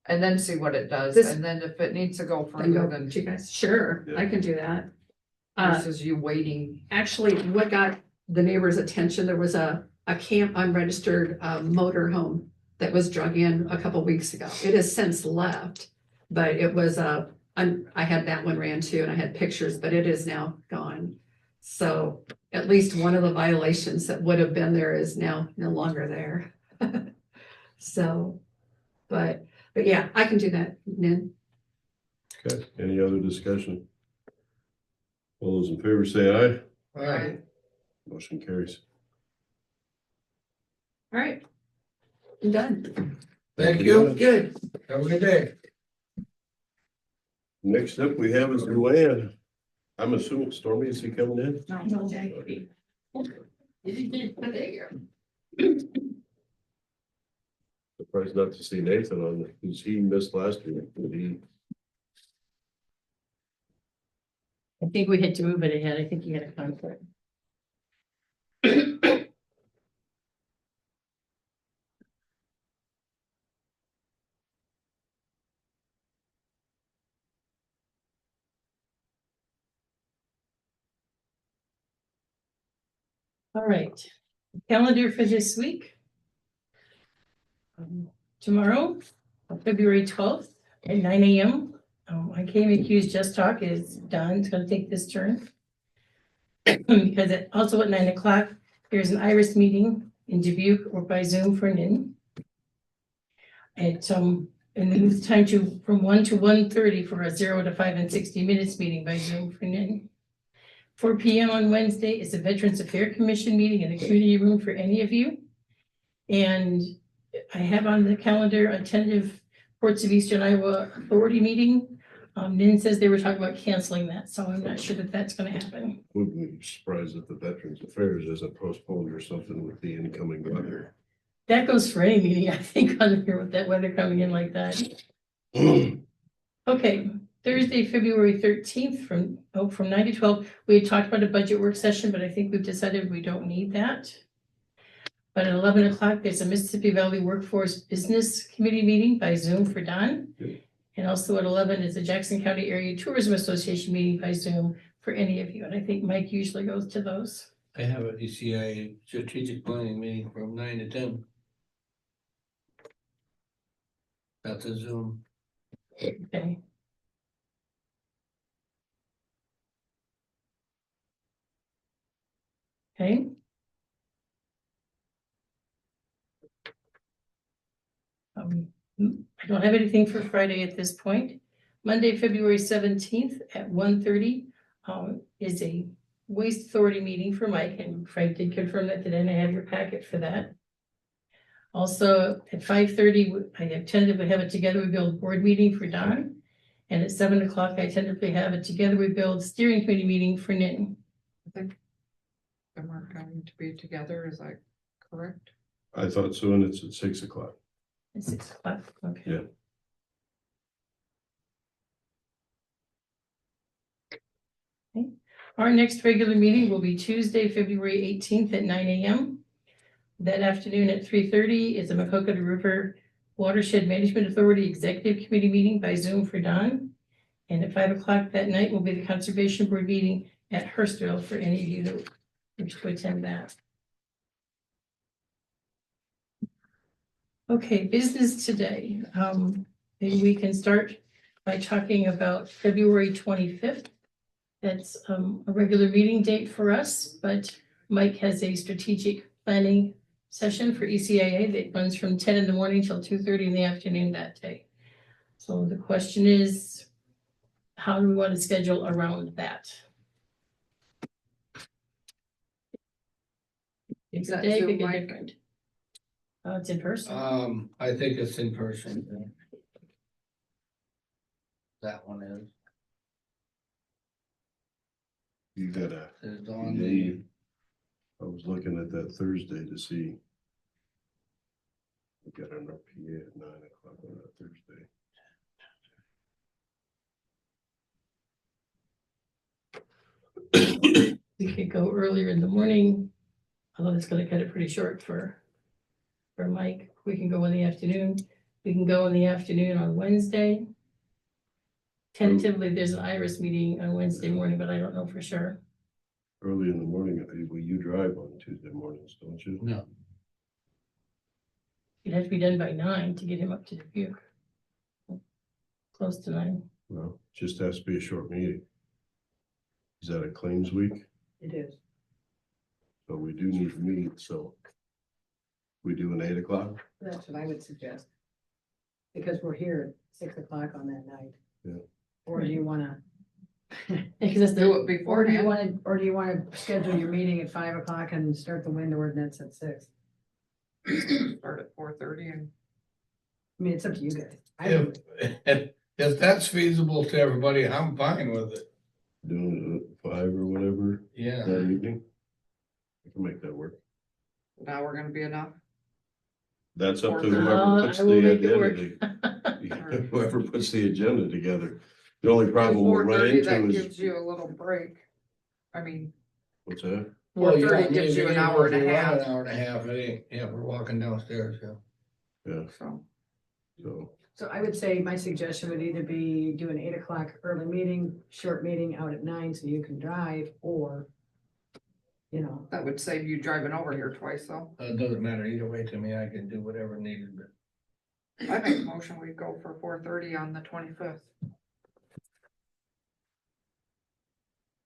And then see what it does, This- and then if it needs to go Then further, go then to you guys. Sure, I can do that. versus you waiting. Actually, what got the neighbors' attention, there was a camp unregistered motor home that was drug in a couple weeks ago. It has since left, but it was I had that one ran too, and I had pictures, but it is now gone. So at least one of the violations that would have been there is now no longer there. So, but yeah, I can do that, Nan. Okay, any other discussion? All those in favor say aye. All right, Motion carries. All right. I'm done. thank you. Good. Have a good day. Next up, we have is Luann. I'm assuming Stormy, is he coming in? Surprised not to see Nathan on, because he missed last week, but he, I think we had to move it ahead. I think you had a conflict. All right, calendar for this week. Tomorrow, February 12th at 9 a.m. KMAQ's Just Talk is done. It's gonna take this turn. Because also at 9 o'clock, there's an Iris meeting in Dubuque or by Zoom for NIN. And then it's time from 1 to 1:30 for a 0 to 5 and 60 minutes meeting by Zoom for NIN. 4 p.m. on Wednesday is a Veterans Affairs Commission meeting in the community room for any of you. And I have on the calendar a tentative Ports of Eastern Iowa Authority meeting. NIN says they were talking about canceling that, so I'm not sure that that's gonna happen. wouldn't be surprised if the Veterans Affairs isn't postponed or something with the incoming weather. That goes for any meeting, I think, on here with that weather coming in like that. Okay, Thursday, February 13th from 9 to 12. We had talked about a budget work session, but I think we've decided we don't need that. But at 11 o'clock, there's a Mississippi Valley Workforce Business Committee meeting by Zoom for Don. Good. And also at 11 is the Jackson County Area Tourism Association meeting by Zoom for any of you. And I think Mike usually goes to those. I have a ECI strategic planning meeting from 9 to 10. That's a Zoom. Okay. Okay. I don't have anything for Friday at this point. Monday, February 17th at 1:30 is a Waste Authority meeting for Mike, and Frank did confirm that today, and I have your packet for that. Also, at 5:30, I have tentatively have a Together We Build board meeting for Don. And at 7 o'clock, I tentatively have a Together We Build steering committee meeting for Nitin. I think them are going to be together, is that correct? I thought so, and it's at 6 o'clock. At 6 o'clock, okay. Yeah. Okay. Our next regular meeting will be Tuesday, February 18th at 9 a.m. That afternoon at 3:30 is the Macocata River Watershed Management Authority Executive Committee meeting by Zoom for Don. And at 5 o'clock that night will be the Conservation Board meeting at Hurstville for any of you that wish to attend that. Okay, business today. Maybe we can start by talking about February 25th. That's a regular meeting date for us, but Mike has a strategic planning session for ECIA that runs from 10 in the morning till 2:30 in the afternoon that day. So the question is, how do we want to schedule around that? Is that Day Zoom, could get Mike? different. It's in person. I think it's in person. That one is. You gotta, It's on yeah, the, I was looking at that Thursday to see. We got an RPA at 9 o'clock on that Thursday. We could go earlier in the morning, although it's gonna cut it pretty short for Mike. We can go in the afternoon. We can go in the afternoon on Wednesday. Tentatively, there's an Iris meeting on Wednesday morning, but I don't know for sure. Early in the morning, well, you drive on Tuesday mornings, don't you? no, It'd have to be done by 9 to get him up to Dubuque. Close to 9. Well, just has to be a short meeting. Is that a claims week? It is. So we do need to meet, so. We do an 8 o'clock? That's what I would suggest. Because we're here at 6 o'clock on that night. Yeah. Or do you wanna, Because that's Do the, it or do you beforehand. wanna schedule your meeting at 5 o'clock and start the wind ordinance at 6? Start at 4:30 and I mean, it's up to you guys. I if, don't- if that's feasible to everybody, I'm fine with it. Doing it at 5 or whatever Yeah. that evening? I can make that work. now we're gonna be enough. That's up to 4:30. whoever puts I will the make it work. agenda. Whoever puts the agenda together. The only problem we'll run 4:30, that into gives is, you a little break. I mean, what's that? Well, 4:30 yeah, gives you an maybe hour and a we'll run half. An hour and a half, it ain't, yeah, we're walking downstairs, yeah. Yeah, so. so, So I would say my suggestion would either be do an 8 o'clock early meeting, short meeting out at 9 so you can drive, or, you know, That would save you driving over here twice, though. It doesn't matter either way to me, I can do whatever needed, but. I make a motion, we go for 4:30 on the 25th.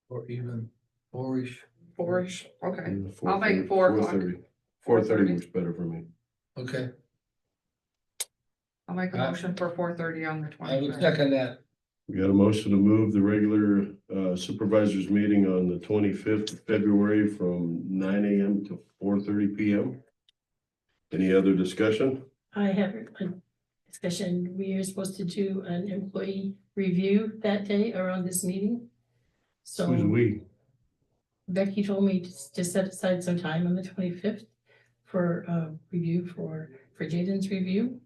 Or even four-ish, 4-ish, okay. yeah, I'll make 4:30 4 o'clock. 4:30 4:30 works better for me. okay, I'll make a I- motion for 4:30 on the I would 25th. second that. We got a motion to move the regular supervisors meeting on the 25th of February from 9 AM to 4:30 PM. Any other discussion? I have a discussion. We are supposed to do an employee review that day around this meeting. Who's So we? Becky told me to set aside some time on the 25th for review for Jaden's review.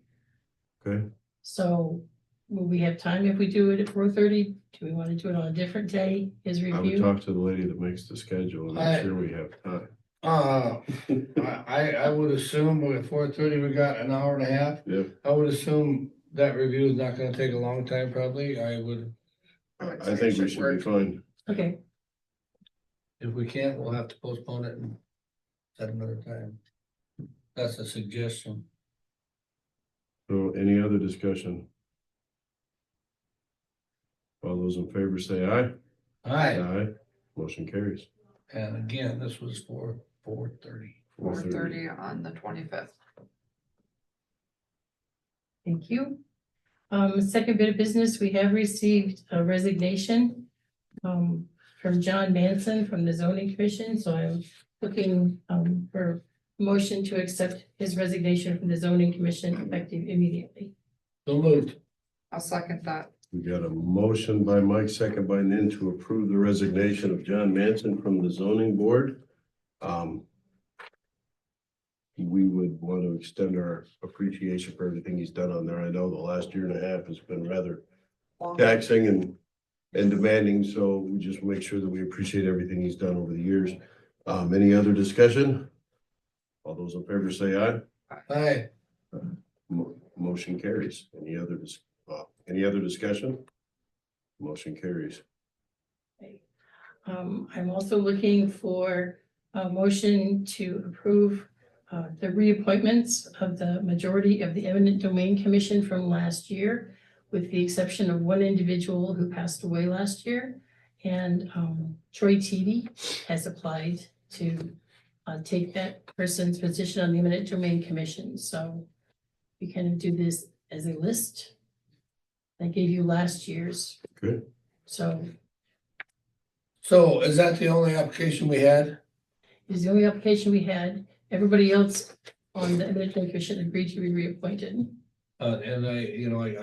Okay, So will we have time if we do it at 4:30? Do we want to do it on a different day, his I would review? talk to the lady that makes the schedule and make sure we have time. I would assume with 4:30, we got an hour and a half. Yep. I would assume that review is not gonna take a long time, probably, I would, I think we should be fine. Okay, if we can't, we'll have to postpone it and set another time. That's a suggestion. So any other discussion? All those in favor say aye. Alright, Aye. Motion carries. and again, this was for 4:30. 4:30 on the 25th. thank you. Second bit of business, we have received a resignation from John Manson from the zoning commission, so I'm looking for motion to accept his resignation from the zoning commission effective immediately. So moved. I'll second that. We got a motion by Mike, second by Nin to approve the resignation of John Manson from the zoning board. We would want to extend our appreciation for everything he's done on there. I know the last year and a half has been rather taxing and demanding, so we just make sure that we appreciate everything he's done over the years. Any other discussion? All those in favor say aye. Aye, Motion carries. Any other discussion? Motion carries. I'm also looking for a motion to approve the reappointments of the majority of the eminent domain commission from last year, with the exception of one individual who passed away last year. And Troy Teedy has applied to take that person's position on the eminent domain commission. So we kind of do this as a list. I gave you last year's. Good. So so is that the only application we had? it is the only application we had. Everybody else on the eminent domain commission agreed to be reappointed. And I,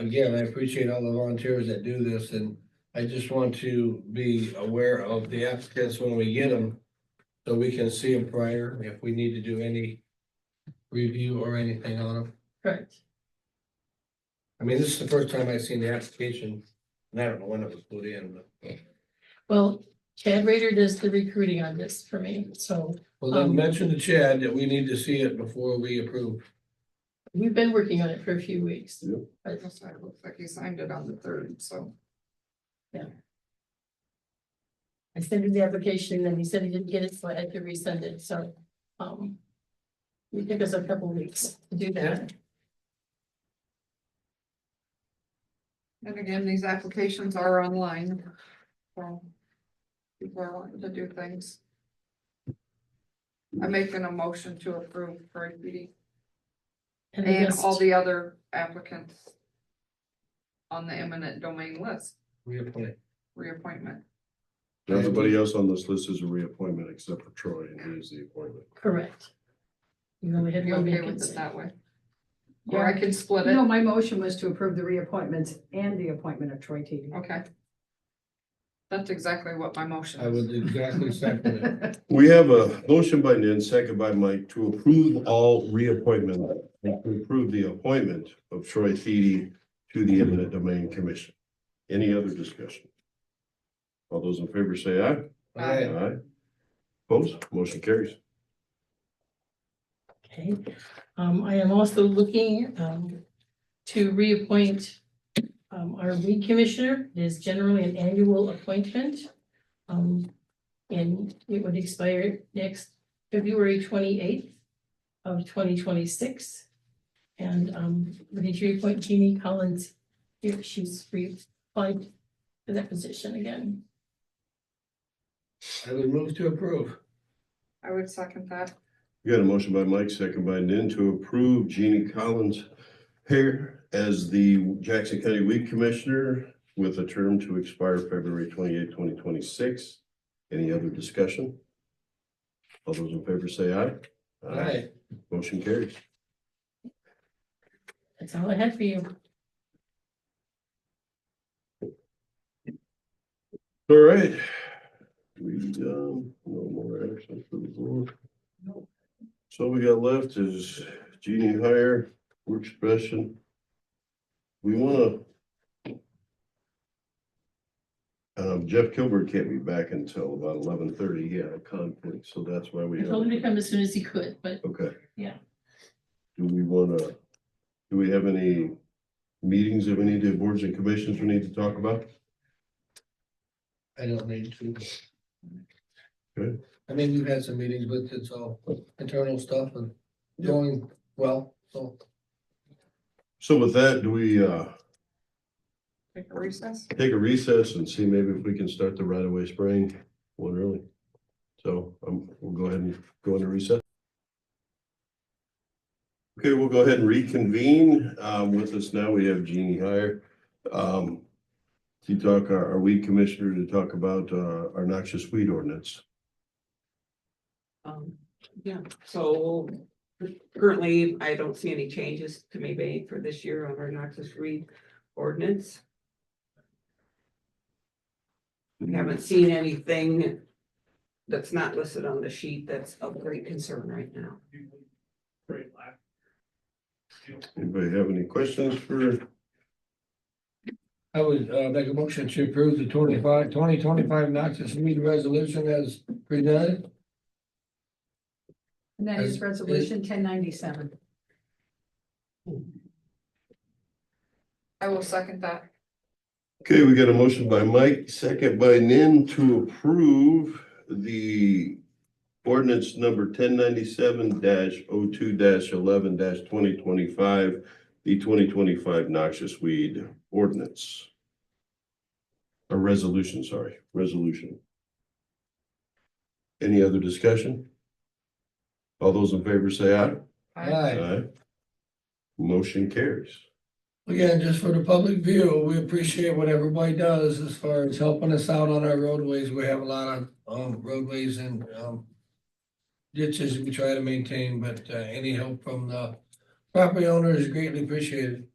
again, I appreciate all the volunteers that do this, and I just want to be aware of the applicants when we get them. So we can see them prior if we need to do any review or anything on them. Correct. I mean, this is the first time I've seen the application, and I don't know when it was put in, but. Well, Chad Rader does the recruiting on this for me, so Well, then mention to Chad that we need to see it before we approve. we've been working on it for a few weeks. Yep. But It looks like he signed it on the 3rd, so. I sent him the application and he said he didn't get it, so I had to resend it, so, it took us a couple weeks to do that. And again, these applications are online. So people are wanting to do things. I'm making a motion to approve for PD And and just- all the other applicants on the eminent domain list, reappointment. Everybody else on this list is a reappointment except for Troy, and he is the appointment. Correct. You know, we had You one okay with vacancy. it that way? Or I can split No, it, my motion was to approve the reappointments and the appointment of Troy Teedy. okay. That's exactly what my motion I is. would exactly second it. We have a motion by Nan, second by Mike, to approve all reappointment, and to approve the appointment of Troy Feedy to the eminent domain commission. Any other discussion? All those in favor say aye. Aye. Aye. Opposed, motion carries. Okay, I am also looking, to reappoint, our weed commissioner. It is generally an annual appointment. And it would expire next February 28th of 2026. And, we need to reappoint Jeannie Collins. Here, she's reapplied for that position again. I would move to approve. I would second that. We got a motion by Mike, second by Nan, to approve Jeannie Collins here as the Jackson County Weed Commissioner with a term to expire February 28, 2026. Any other discussion? All those in favor say aye. Aye. Motion carries. That's all I had for you. All right. No more action for the board. So all we got left is Jeannie hire, work expression. We wanna. Jeff Kilburg can't be back until about 11:30. He had a conflict, so that's why we. I told him to come as soon as he could, but Okay. Yeah. Do we have any meetings that we need to, boards and commissions we need to talk about? I don't need to. Good. I mean, we've had some meetings, but it's all internal stuff and going well, so. So with that, do we, Take a recess. take a recess and see maybe if we can start the right of way spraying one early? So, we'll go ahead and go into recess. Okay, we'll go ahead and reconvene. With us now, we have Jeannie Heyer. To talk, our weed commissioner, to talk about, our noxious weed ordinance. Yeah, so currently I don't see any changes to be made for this year on our noxious weed ordinance. We haven't seen anything that's not listed on the sheet that's of great concern right now. Anybody have any questions for? I would make a motion to approve the 2025 noxious weed resolution as presented. And that is resolution 1097. I will second that. Okay, we got a motion by Mike, second by Nin to approve the ordinance number 1097-02-11-2025, the 2025 noxious weed ordinance. Or resolution, sorry, resolution. Any other discussion? All those in favor say aye. Aye. Motion carries. Again, just for the public view, we appreciate what everybody does as far as helping us out on our roadways. We have a lot of roadways and ditches we try to maintain, but any help from the property owner is greatly appreciated.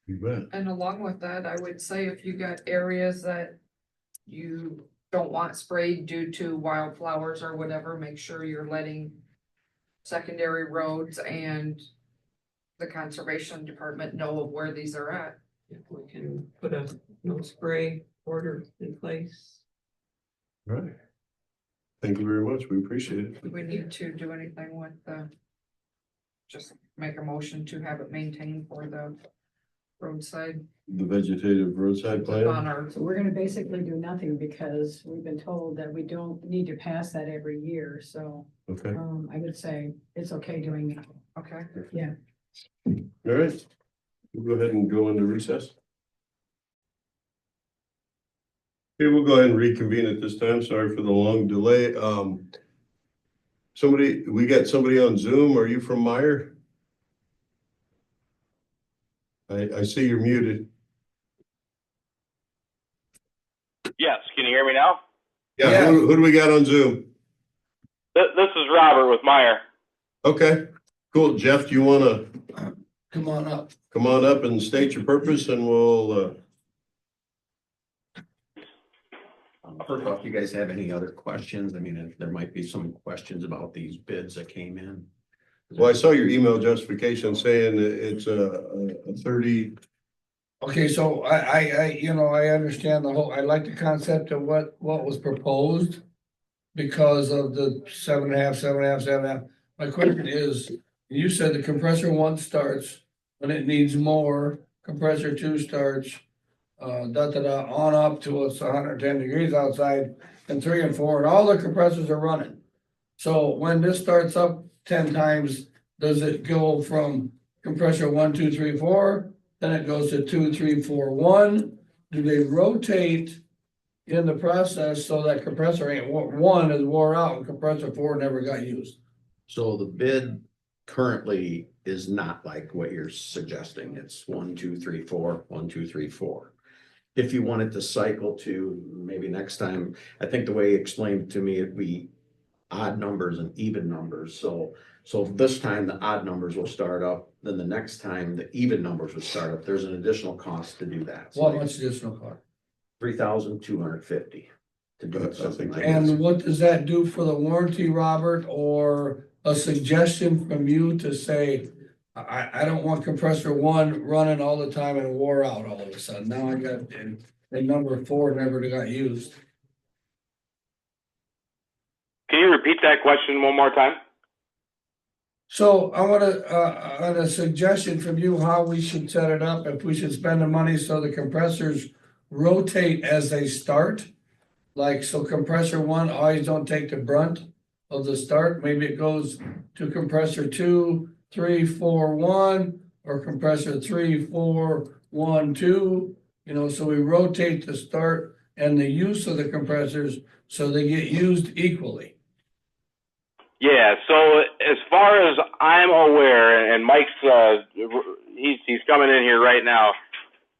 You bet. And along with that, I would say if you got areas that you don't want sprayed due to wildflowers or whatever, make sure you're letting secondary roads and the conservation department know of where these are at. If we can put a no spray order in place. Right. Thank you very much. We appreciate it. Do we need to do anything with the? Just make a motion to have it maintained for the roadside The vegetative roadside on plan. our, So we're gonna basically do nothing because we've been told that we don't need to pass that every year, so, Okay, I would say it's okay doing it. okay. all right. We'll go ahead and go into recess. Okay, we'll go ahead and reconvene at this time. Sorry for the long delay. We got somebody on Zoom. Are you from Meyer? I see you're muted. Yes, can you hear me now? Yeah, who do we got on Zoom? This is Robert with Meyer. Okay, cool. Jeff, do you wanna Come on up. come on up and state your purpose and we'll, First off, you guys have any other questions? I mean, there might be some questions about these bids that came in. well, I saw your email justification saying that it's a 30, Okay, so I understand I like the concept of what was proposed. Because of the 7.5. My question is, you said the compressor 1 starts when it needs more, compressor 2 starts. On up to it's 110 degrees outside, and 3 and 4, and all the compressors are running. So when this starts up 10 times, does it go from compressor 1, 2, 3, 4? Then it goes to 2, 3, 4, 1. Do they rotate in the process so that compressor 1 is wore out and compressor 4 never got used? So the bid currently is not like what you're suggesting. It's 1, 2, 3, 4, 1, 2, 3, 4. If you wanted to cycle to maybe next time, I think the way he explained it to me, it'd be odd numbers and even numbers. So this time the odd numbers will start up, then the next time the even numbers will start up. There's an additional cost to do that. What much additional cost? 3,250 to do something like that. And what does that do for the warranty, Robert, or a suggestion from you to say, I don't want compressor 1 running all the time and wore out all of a sudden. Now I got, and number 4 never got used. Can you repeat that question one more time? So I want a suggestion from you how we should set it up, if we should spend the money so the compressors rotate as they start. Like, so compressor 1 always don't take the brunt of the start. Maybe it goes to compressor 2, 3, 4, 1, or compressor 3, 4, 1, 2. So we rotate the start and the use of the compressors so they get used equally. Yeah, so as far as I'm aware, and Mike's he's coming in here right now.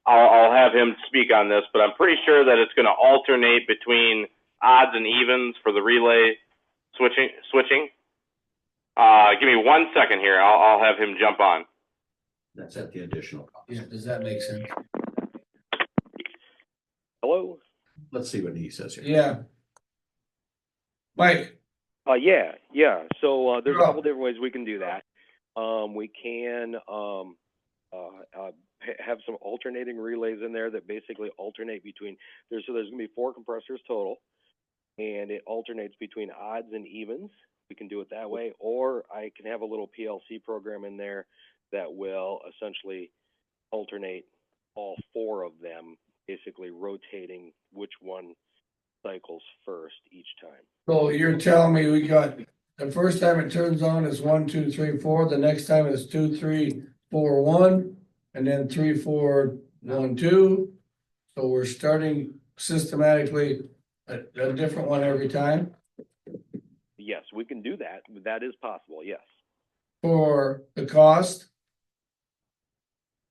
I'll have him speak on this, but I'm pretty sure that it's going to alternate between odds and evens for the relay switching. Give me 1 second here. I'll have him jump on. That's at the additional cost. Yeah, does that make sense? Hello? Let's see what he says here. Yeah. Mike. Yeah. So there's Yeah. a couple different ways we can do that. We can have some alternating relays in there that basically alternate between there's going to be 4 compressors total, and it alternates between odds and evens. We can do it that way, or I can have a little PLC program in there that will essentially alternate all 4 of them, basically rotating which one cycles first each time. So you're telling me we got, the first time it turns on is 1, 2, 3, 4, the next time it's 2, 3, 4, 1, and then 3, 4, 1, 2. So we're starting systematically a different one every time Yes, we can do that. That is possible, yes. for the cost.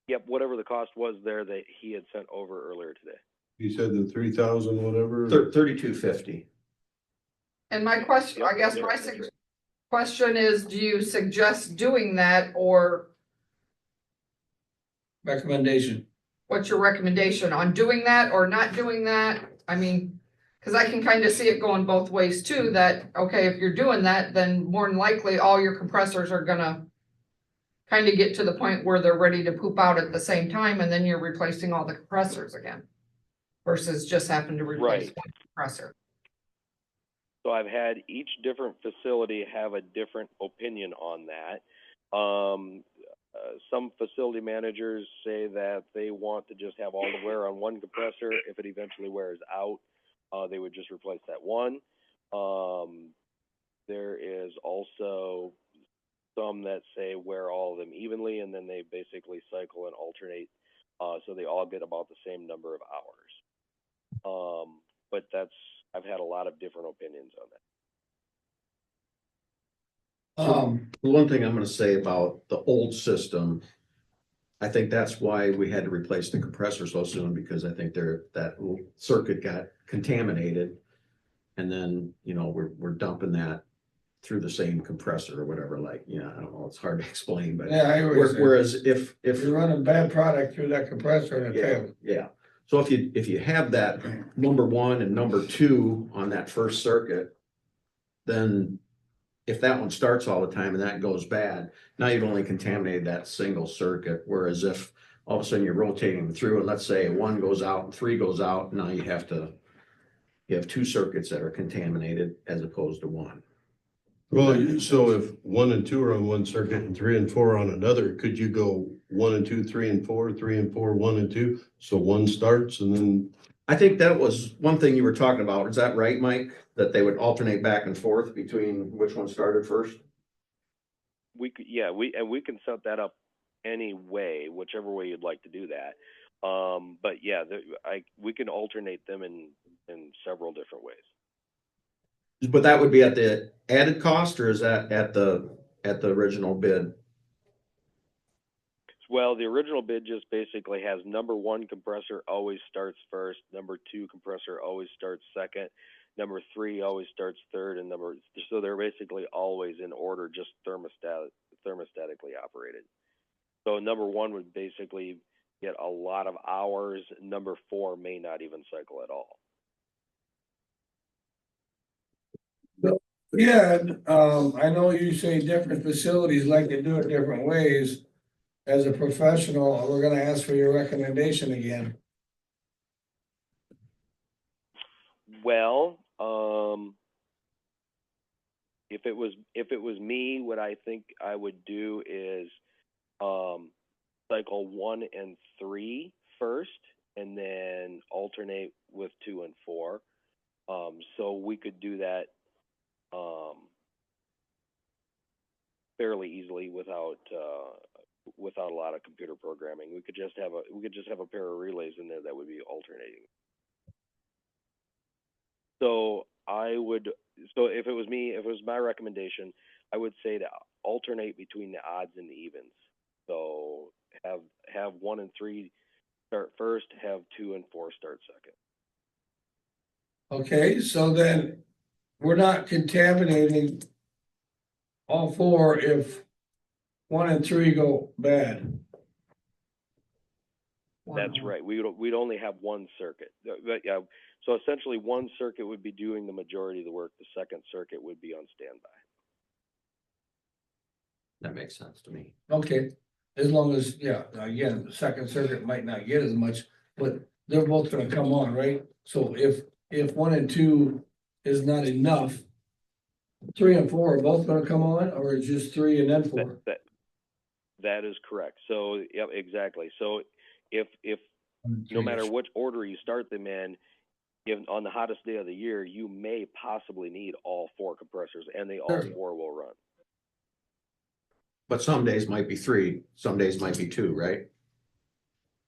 Yep, whatever the cost was there that he had sent over earlier today. you said the 3,000, whatever. 3,250. And my question, I guess my question is, do you suggest doing that, or recommendation. What's your recommendation on doing that or not doing that? I mean, cause I can kind of see it going both ways too, that, okay, if you're doing that, then more than likely all your compressors are gonna kind of get to the point where they're ready to poop out at the same time, and then you're replacing all the compressors again. Versus just having to replace Right. one compressor. So I've had each different facility have a different opinion on that. Some facility managers say that they want to just have all the wear on one compressor. If it eventually wears out, they would just replace that one. There is also some that say wear all of them evenly, and then they basically cycle and alternate, so they all get about the same number of hours. But I've had a lot of different opinions on that. The one thing I'm gonna say about the old system, I think that's why we had to replace the compressor so soon, because I think that little circuit got contaminated. And then, we're dumping that through the same compressor or whatever, like, I don't know, it's hard to explain, but Yeah, I hear what you're saying. whereas if You're running bad product through that compressor and it fails. yeah. So if you have that number one and number two on that first circuit, then if that one starts all the time and that goes bad, now you've only contaminated that single circuit. Whereas if all of a sudden you're rotating them through, and let's say one goes out and three goes out, now you have two circuits that are contaminated as opposed to one. Well, so if 1 and 2 are on one circuit and 3 and 4 on another, could you go 1 and 2, 3 and 4, 3 and 4, 1 and 2? So one starts and then. I think that was one thing you were talking about. Is that right, Mike? That they would alternate back and forth between which one started first? We can set that up any way, whichever way you'd like to do that. But yeah, we can alternate them in several different ways. But that would be at the added cost, or is that at the original bid? Well, the original bid just basically has number one compressor always starts first, number two compressor always starts second, number three always starts third, and so they're basically always in order, just thermostatically operated. So number one would basically get a lot of hours. Number four may not even cycle at all. Yeah, I know you say different facilities like to do it different ways. As a professional, we're gonna ask for your recommendation again. Well, if it was me, what I think I would do is cycle 1 and 3 first, and then alternate with 2 and 4. So we could do that fairly easily without a lot of computer programming. We could just have a pair of relays in there that would be alternating. So if it was me, if it was my recommendation, I would say to alternate between the odds and the evens. So have 1 and 3 start first, have 2 and 4 start second. Okay, so then we're not contaminating all four if 1 and 3 go bad. That's right. We'd only have one circuit. But yeah, so essentially one circuit would be doing the majority of the work. The second circuit would be on standby. That makes sense to me. Okay, as long as, again, the second circuit might not get as much, but they're both gonna come on, right? So if 1 and 2 is not enough, 3 and 4 are both gonna come on, or just 3 and then 4? That is correct. So yeah, exactly. So if no matter which order you start them in, if on the hottest day of the year, you may possibly need all 4 compressors, and they all 4 will run. But some days might be 3, some days might be 2, right?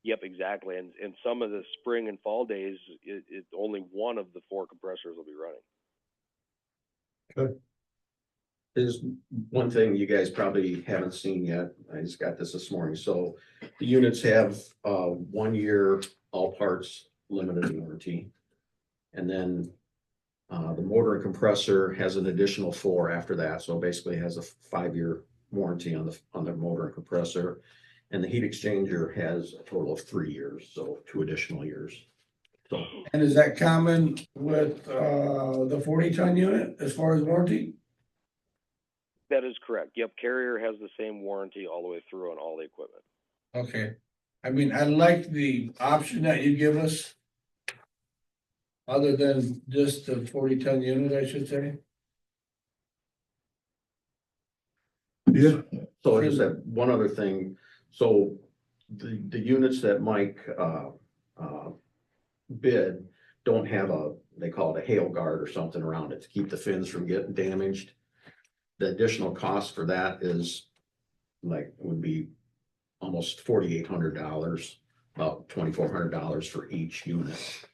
Yep, exactly. And some of the spring and fall days, it only one of the 4 compressors will be running. Good. There's one thing you guys probably haven't seen yet. I just got this morning. So the units have 1 year all parts limited warranty. And then the motor and compressor has an additional 4 after that. So basically has a 5-year warranty on the motor and compressor. And the heat exchanger has a total of 3 years, so 2 additional years. So, And is that common with, the 40-ton unit as far as warranty? That is correct. Yep, Carrier has the same warranty all the way through on all the equipment. Okay, I mean, I like the option that you give us. Other than just the 40-ton unit, I should say. Yeah. so I just have one other thing. So the units that Mike, bid don't have they call it a hail guard or something around it to keep the fins from getting damaged. The additional cost for that is would be almost $4,800, about $2,400 for each unit.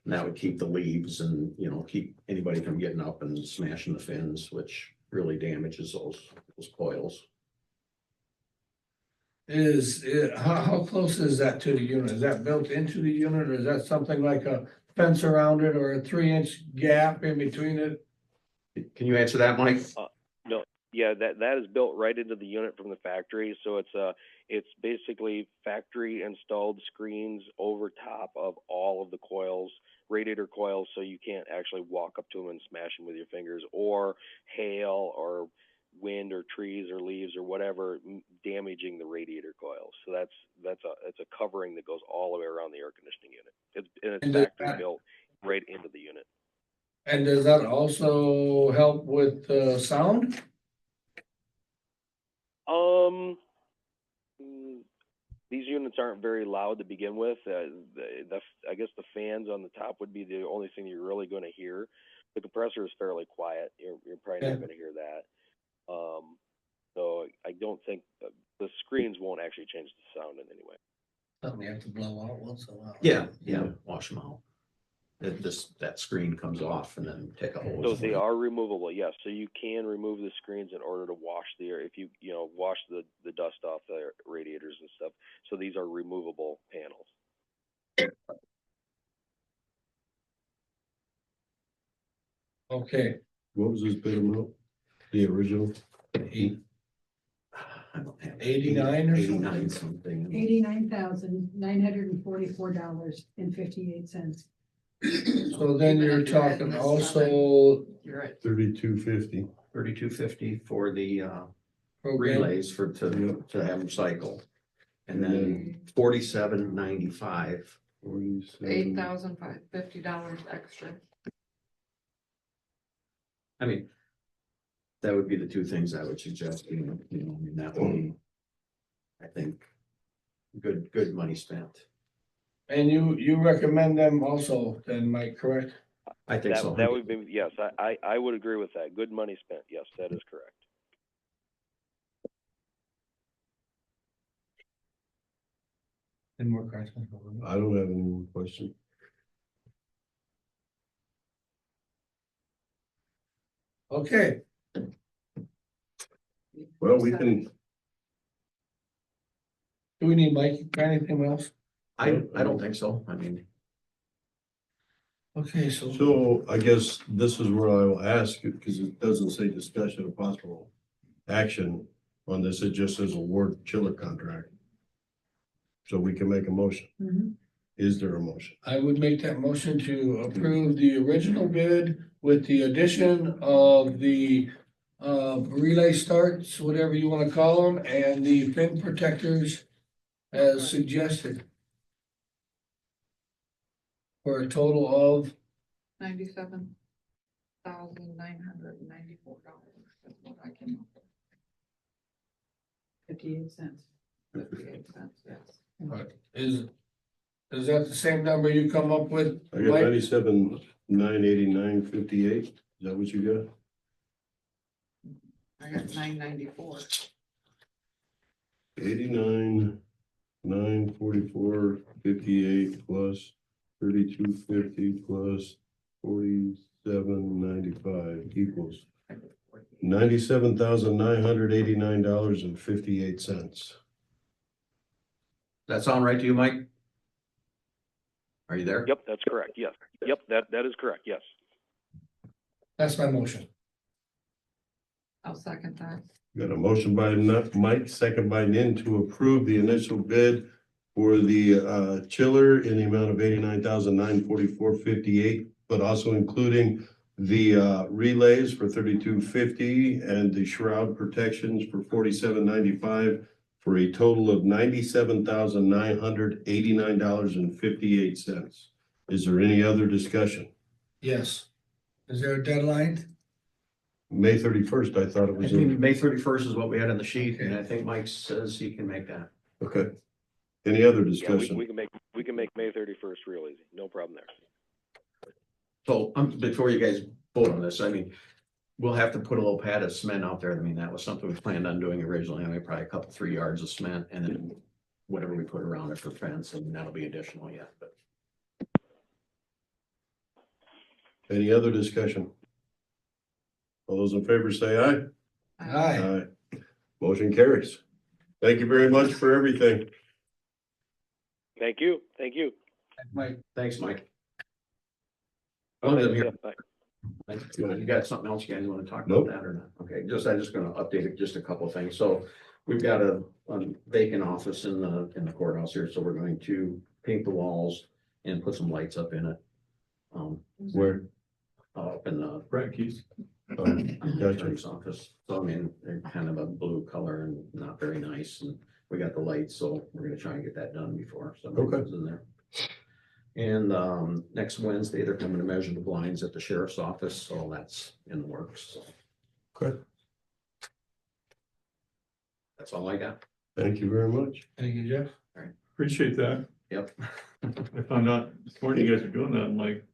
And that would keep the leaves and, keep anybody from getting up and smashing the fins, which really damages those coils. How close is that to the unit? Is that built into the unit, or is that something like a fence around it, or a 3-inch gap in between it? Can you answer that, Mike? No, yeah, that is built right into the unit from the factory, so it's basically factory installed screens over top of all of the coils, radiator coils, so you can't actually walk up to them and smash them with your fingers, or hail or wind or trees or leaves or whatever damaging the radiator coils. So it's a covering that goes all the way around the air conditioning unit. It's factory built right into the unit. And does that also help with sound? These units aren't very loud to begin with. I guess the fans on the top would be the only thing you're really going to hear. The compressor is fairly quiet. You're probably not going to hear that. So I don't think the screens won't actually change the sound in any way. Something you have to blow out once in a while. Yeah, wash them out. That screen comes off and then take a hose. So they are removable, yes. So you can remove the screens in order to wash the air, if you wash the dust off the radiators and stuff. So these are removable panels. Okay. What was this bid amount? The original? I don't have 89 or 89 something. $89,944.58. So then you're talking also You're right. 3250. 3250 for the program. relays to have them cycle. And then 4795. $8,550 extra. I mean, that would be the two things I would suggest, I mean, that would be, I think, good money spent. And you recommend them also, then, Mike, correct? I think so. That would be, yes, I would agree with that. Good money spent. Yes, that is correct. Any more questions? I don't have any more questions. Okay. Well, we can, Do we need Mike, anything else? I don't think so. I mean, Okay, so so I guess this is where I will ask, because it doesn't say discussion of possible action on this, it just says award chiller contract. So we can make a motion. Is there a motion? I would make that motion to approve the original bid with the addition of the relay starts, whatever you want to call them, and the fin protectors as suggested. For a total of $97,994. That's what I came up with. 58 cents. 58 cents, yes. is that the same number you come up with? I got Mike? 97,989.58. Is that what you got? I got $994. 89,944.58 plus 3250 plus 47.95 equals $97,989.58. that sound right to you, Mike? Are you there? Yep, that's correct. Yes. Yep, that is correct. Yes. That's my motion. I'll second that. Got a motion by Mike, second by Nan to approve the initial bid for the chiller in the amount of 89,944.58, but also including the relays for 32.50 and the shroud protections for 47.95 for a total of $97,989.58. Is there any other discussion? Yes. Is there a deadline? May 31st, I thought it I was think in. May 31st is what we had on the sheet, and I think Mike says he can make that. Okay. Any other Yeah, discussion? we can make May 31st real easy. No problem there. So, before you guys vote on this, I mean, we'll have to put a little pad of cement out there. I mean, that was something we planned on doing originally. I mean, probably a couple, 3 yards of cement and then whatever we put around it for fence, and that'll be additional yet, but. Any other discussion? All those in favor say aye. Aye. Motion carries. Thank you very much for everything. Thank you. Thank you. Mike. Thanks, Mike. Okay, Well, here. yeah, bye. You got something else you guys want to talk Nope. about that or not? Okay, I'm just gonna update it, just a couple of things. So we've got a vacant office in the courthouse here, so we're going to paint the walls and put some lights up in it. Where? Up in the Brad Keys. attorney's office. So I mean, they're kind of a blue color and not very nice, and we got the lights, so we're gonna try and get that done before somebody Okay. goes in there. And next Wednesday, they're coming to measure the blinds at the sheriff's office, so that's in the works. So Okay. that's all I got. Thank you very much. Thank you, Jeff. Appreciate that. Yep. I found out this morning you guys are doing that. I'm like,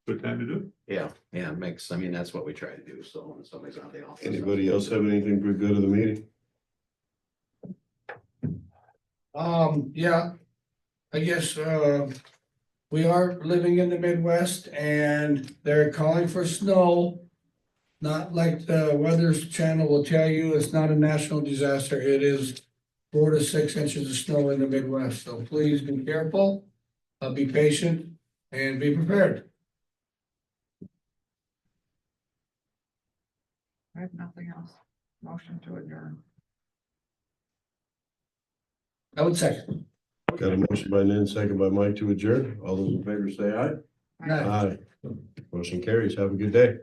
good time to do it. Yeah, it makes, I mean, that's what we try to do. So when somebody's out of the office. Anybody else have anything for good of the meeting? Yeah, I guess, we are living in the Midwest and they're calling for snow. Not like the Weather Channel will tell you, it's not a national disaster. It is 4 to 6 inches of snow in the Midwest. So please be careful, be patient and be prepared. I have nothing else. Motion to adjourn. I would second. Got a motion by Nan, second by Mike to adjourn. All those in favor say aye. Aye. Aye. Motion carries. Have a good day.